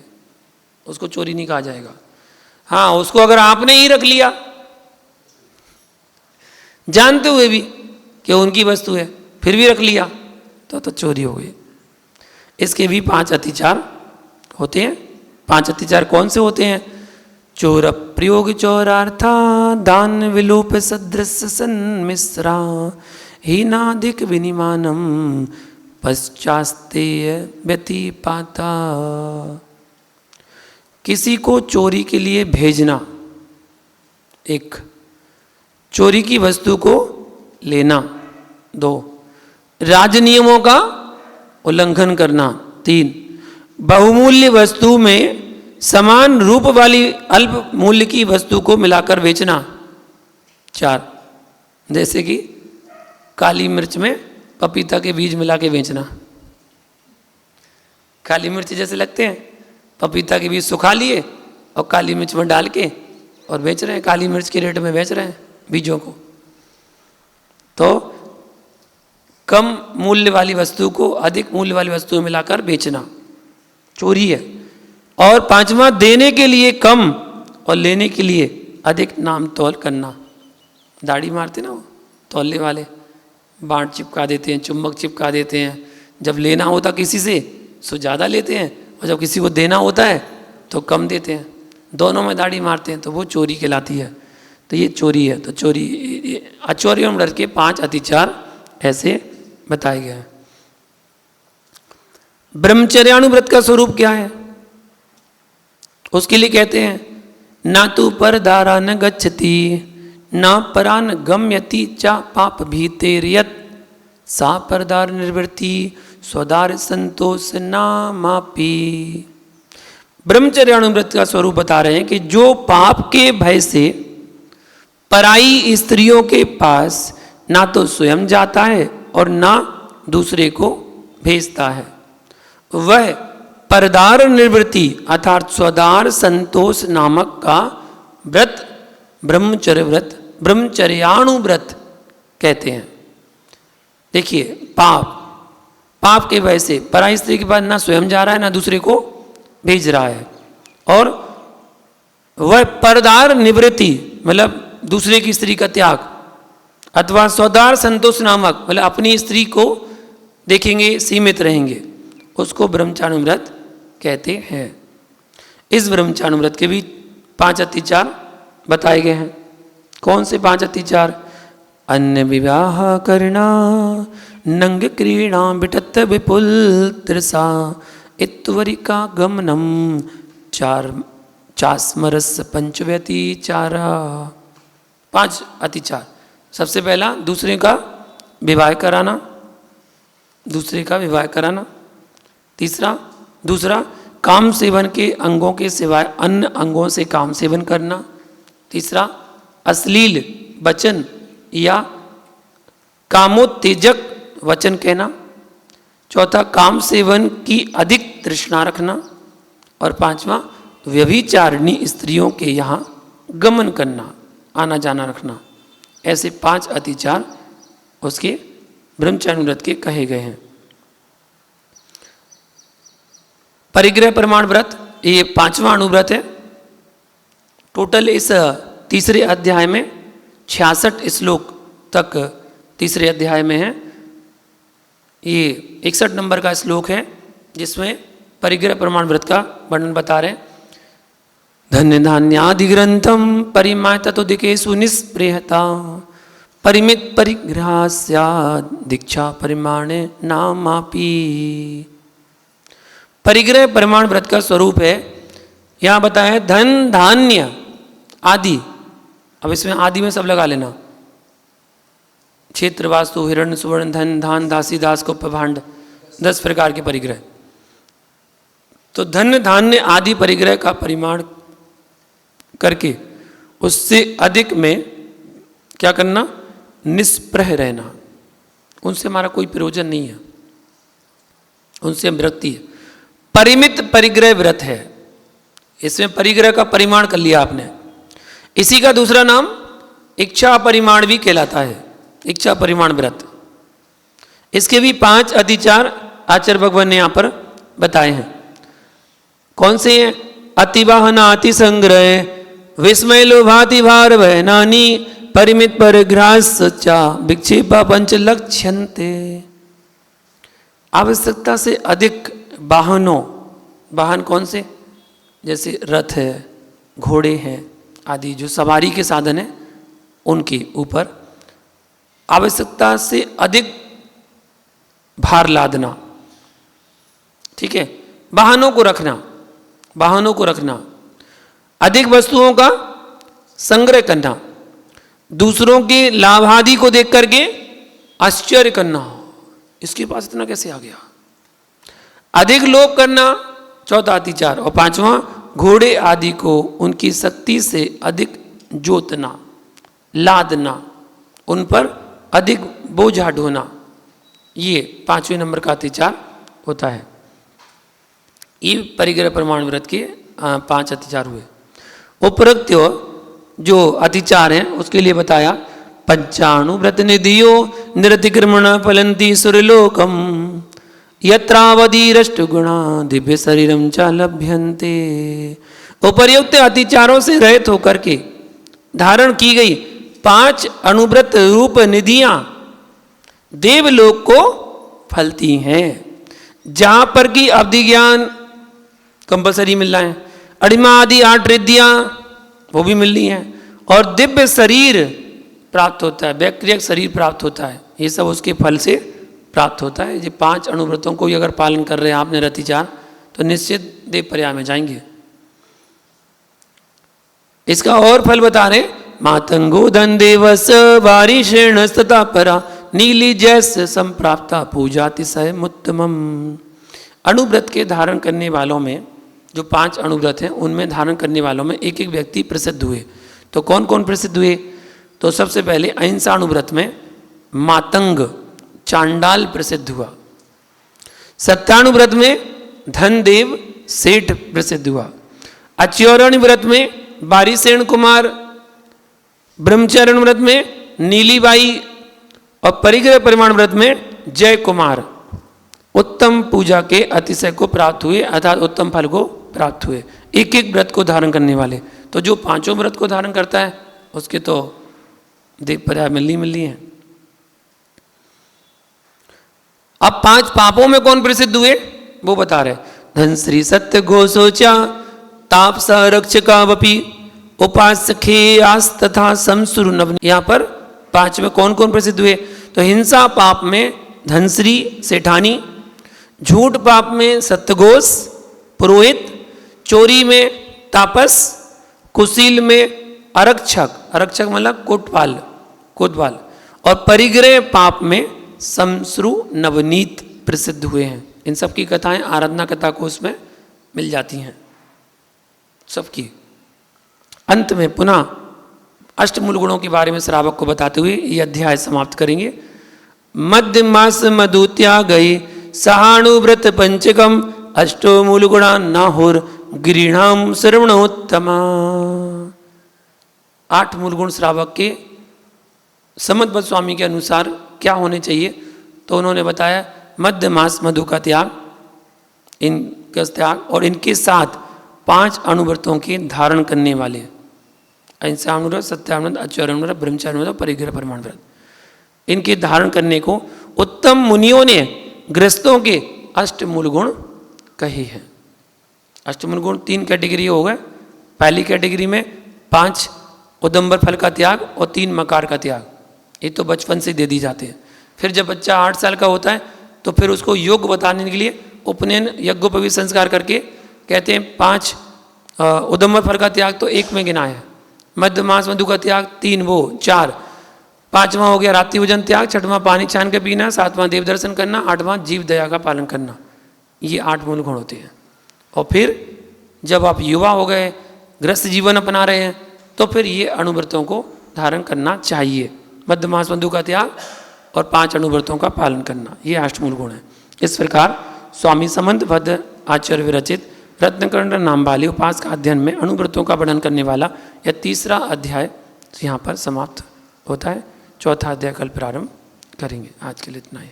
उसको चोरी नहीं कहा जाएगा। हाँ, उसको अगर आपने ही रख लिया जानते हुए भी कि उनकी वस्तु है, फिर भी रख लिया, तो चोरी हो गई। इसके भी 5 अतिचार होते हैं। 5 अतिचार कौन से होते हैं? चोर प्रयोग चौरार्था दान विलोप सदृश सन्मिश्रा हीनाधिक विनिमानम पश्चास्तेय व्यतिपाता। किसी को चोरी के लिए भेजना, एक, चोरी की वस्तु को लेना, 2, राजनियमों का उल्लंघन करना, 3, बहुमूल्य वस्तु में समान रूप वाली अल्प मूल्य की वस्तु को मिलाकर बेचना, 4, जैसे कि काली मिर्च में पपीता के बीज मिला के बेचना। काली मिर्च जैसे लगते हैं, पपीता के बीज सुखा लिए और काली मिर्च में डाल के और बेच रहे हैं, काली मिर्च के रेट में बेच रहे हैं बीजों को। तो कम मूल्य वाली वस्तु को अधिक मूल्य वाली वस्तु में मिलाकर बेचना चोरी है। और 5वां, देने के लिए कम और लेने के लिए अधिक नाम तौल करना। दाढ़ी मारते ना वो तौलने वाले, बांट चिपका देते हैं, चुम्बक चिपका देते हैं। जब लेना होता किसी से तो ज़्यादा लेते हैं और जब किसी को देना होता है तो कम देते हैं, दोनों में दाढ़ी मारते हैं, तो वो चोरी कहलाती है। तो ये चोरी है। तो चोरी, आचौर्यानुव्रत के 5 अतिचार ऐसे बताए गए हैं। ब्रह्मचर्यानुव्रत का स्वरूप क्या है? उसके लिए कहते हैं, ना तू परदारा न गच्छति न परान गम्यति चा पाप भीतेर्यत् सा परदार निर्वृत्ति स्वदार संतोष नामापि। ब्रह्मचर्यानुव्रत का स्वरूप बता रहे हैं कि जो पाप के भय से पराई स्त्रियों के पास ना तो स्वयं जाता है और ना दूसरे को भेजता है, वह परदार निवृत्ति अर्थात स्वदार संतोष नामक का व्रत ब्रह्मचर्य व्रत, ब्रह्मचर्यानुव्रत कहते हैं। देखिए, पाप के वजह से पराई स्त्री के पास ना स्वयं जा रहा है ना दूसरे को भेज रहा है, और वह परदार निवृत्ति मतलब दूसरे की स्त्री का त्याग, अथवा स्वदार संतोष नामक मतलब अपनी स्त्री को देखेंगे सीमित रहेंगे, उसको ब्रह्मचारिणी कहते हैं। इस ब्रह्मचारिणी के भी 5 अत्याचार बताए गए हैं। कौन से 5 अत्याचार? अन्य विवाह करना, नंग क्रीड़ा बिटत विपुल तृषा, इत्वरिका गमनम, चास्मरस पंचव्यतिचारा। 5 अतिचार। सबसे पहला दूसरे का विवाह कराना, दूसरे का विवाह कराना। दूसरा काम सेवन के अंगों के सिवाय अन्य अंगों से काम सेवन करना। तीसरा अश्लील वचन या कामोत्तेजक वचन कहना। चौथा काम सेवन की अधिक तृष्णा रखना। और 5वां व्यभिचारिणी स्त्रियों के यहाँ गमन करना, आना जाना रखना। ऐसे 5 अतिचार उसके ब्रह्मचारिणी व्रत के कहे गए हैं। परिग्रह प्रमाण व्रत ये 5वां अणुव्रत है। टोटल इस तीसरे अध्याय में 66 श्लोक तक तीसरे अध्याय में है। ये 61 नंबर का श्लोक है जिसमें परिग्रह प्रमाण व्रत का वर्णन बता रहे हैं। धन्य धान्यादि ग्रंथम परिमाय तत्वदिकेषु निष्प्रेहता, परिमित परिग्रह स्यात् दीक्षा परिमाणे नामापि। परिग्रह प्रमाण व्रत का स्वरूप है, यहाँ बताया धन धान्य आदि। अब इसमें आदि में सब लगा लेना, क्षेत्र वास्तु हिरण्य सुवर्ण धन धान दासी दास को भांड, 10 प्रकार के परिग्रह। तो धन धान्य आदि परिग्रह का परिमाण करके उससे अधिक में क्या करना? निष्प्रह रहना। उनसे हमारा कोई प्रयोजन नहीं है, उनसे विरक्ति है। परिमित परिग्रह व्रत है, इसमें परिग्रह का परिमाण कर लिया आपने। इसी का दूसरा नाम इच्छा परिमाण भी कहलाता है, इच्छा परिमाण व्रत। इसके भी 5 अतिचार आचार्य भगवान ने यहाँ पर बताए हैं। कौन से हैं? अतिवाहना अति संग्रह, विस्मय लोभाति भार वहनानी, परिमित परिग्रह सच्चा, विक्षेपा पंच लक्ष्यन्ते। आवश्यकता से अधिक वाहनों, वाहन कौन से? जैसे रथ है, घोड़े हैं आदि जो सवारी के साधन है, उनके ऊपर आवश्यकता से अधिक भार लादना। ठीक है, वाहनों को रखना, वाहनों को रखना, अधिक वस्तुओं का संग्रह करना, दूसरों के लाभादि को देख करके आश्चर्य करना, इसके पास इतना कैसे आ गया, अधिक लोभ करना, चौथा अतिचार। और 5वां घोड़े आदि को उनकी शक्ति से अधिक जोतना, लादना, उन पर अधिक बोझा ढोना, ये 5वें नंबर का अतिचार होता है। ये परिग्रह प्रमाण व्रत के 5 अतिचार हुए। उपरोक्त जो अतिचार हैं उसके लिए बताया पंचाणुव्रत निधियो निरतिक्रमण फलंती सुरलोकम यत्रावधिरष्ट गुणा दिव्य शरीरम च लभ्यन्ते। उपर्युक्त अतिचारों से रहित होकर के धारण की गई 5 अणुव्रत रूप निधियां देवलोक को फलती हैं, जहां पर की अवधि ज्ञान कंपलसरी मिल रहा है, अड़िमा आदि 8 रिद्धियां वो भी मिल रही हैं, और दिव्य शरीर प्राप्त होता है, वैक्रियक शरीर प्राप्त होता है। ये सब उसके फल से प्राप्त होता है। ये 5 अणुव्रतों को ही अगर पालन कर रहे हैं आपने रतिचार, तो निश्चित देव पर्याय में जाएंगे। इसका और फल बता रहे, मातंगो धन देवस वारिषेण तथा परा नीली जैसे संप्राप्ता पूजातिशय मुत्तमम। अणुव्रत के धारण करने वालों में जो 5 अणुव्रत हैं उनमें धारण करने वालों में एक एक व्यक्ति प्रसिद्ध हुए। तो कौन कौन प्रसिद्ध हुए? तो सबसे पहले अहिंसा अणुव्रत में मातंग चांडाल प्रसिद्ध हुआ। सत्यानुव्रत में धनदेव सेठ प्रसिद्ध हुआ। अच्योरणी व्रत में बारिसेन कुमार, ब्रह्मचरण व्रत में नीलीबाई, और परिग्रह परिमाण व्रत में जय कुमार उत्तम पूजा के अतिशय को प्राप्त हुए, अर्थात उत्तम फल को प्राप्त हुए। एक एक व्रत को धारण करने वाले। तो जो 5 व्रत को धारण करता है उसके तो देव पर्याय मिलनी है। अब 5 पापों में कौन प्रसिद्ध हुए वो बता रहे। धन श्री सत्य घोषोचा ताप संरक्षकावपि उपासखे आस तथा समसुर नव। यहाँ पर 5 में कौन कौन प्रसिद्ध हुए? तो हिंसा पाप में धनश्री सेठानी, झूठ पाप में सत्यघोष पुरोहित, चोरी में तापस, कुशील में आरक्षक, आरक्षक मतलब कोतवाल, और परिग्रह पाप में समश्रु नवनीत प्रसिद्ध हुए हैं। इन सब की कथाएं आराधना कथा कोश में मिल जाती हैं सबकी। अंत में पुनः अष्टमूल गुणों के बारे में श्रावक को बताते हुए ये अध्याय समाप्त करेंगे। मध्य मास मधुत्या गई सहानुव्रत पंचकम अष्टो मूल गुणा नाहुर गिरीणाम श्रवणोत्तमा। 8 मूल गुण श्रावक के समदभट्ट स्वामी के अनुसार क्या होने चाहिए? तो उन्होंने बताया मध्य मास मधु का त्याग, इनका त्याग, और इनके साथ 5 अनुव्रतों के धारण करने वाले अहिंसाव्रत, सत्याव्रत, आचार्यव्रत, ब्रह्मचार्यव्रत, परिग्रह प्रमाण व्रत, इनके धारण करने को उत्तम मुनियों ने गृहस्थों के अष्टमूल गुण कहे हैं। अष्टमूल गुण 3 कैटेगरी हो गए। पहली कैटेगरी में 5 उदंबर फल का त्याग और 3 मकार का त्याग, ये तो बचपन से दे दी जाते हैं। फिर जब बच्चा 8 साल का होता है तो फिर उसको योग बताने के लिए उपनयन यज्ञोपवीत संस्कार करके कहते हैं 5 उदंबर फल का त्याग तो 1 में गिना है, मध्य मास मधु का त्याग 3, वो 4, 5वां हो गया रात्रि भोजन त्याग, 6वां पानी छान के पीना, 7वां देव दर्शन करना, 8वां जीव दया का पालन करना। ये 8 मूल गुण होते हैं। और फिर जब आप युवा हो गए, गृहस्थ जीवन अपना रहे हैं, तो फिर ये अनुव्रतों को धारण करना चाहिए। मध्य मास मधु का त्याग और 5 अनुव्रतों का पालन करना, ये 8 मूल गुण है। इस प्रकार स्वामी समंतभद्र आचार्य विरचित रत्नकर्ण नाम वाले उपास का अध्ययन में अनुव्रतों का वर्णन करने वाला यह 3रा अध्याय यहाँ पर समाप्त होता है। 4था अध्याय कल प्रारंभ करेंगे। आज के लिए इतना ही।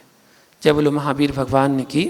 जय बोलो महावीर भगवान की।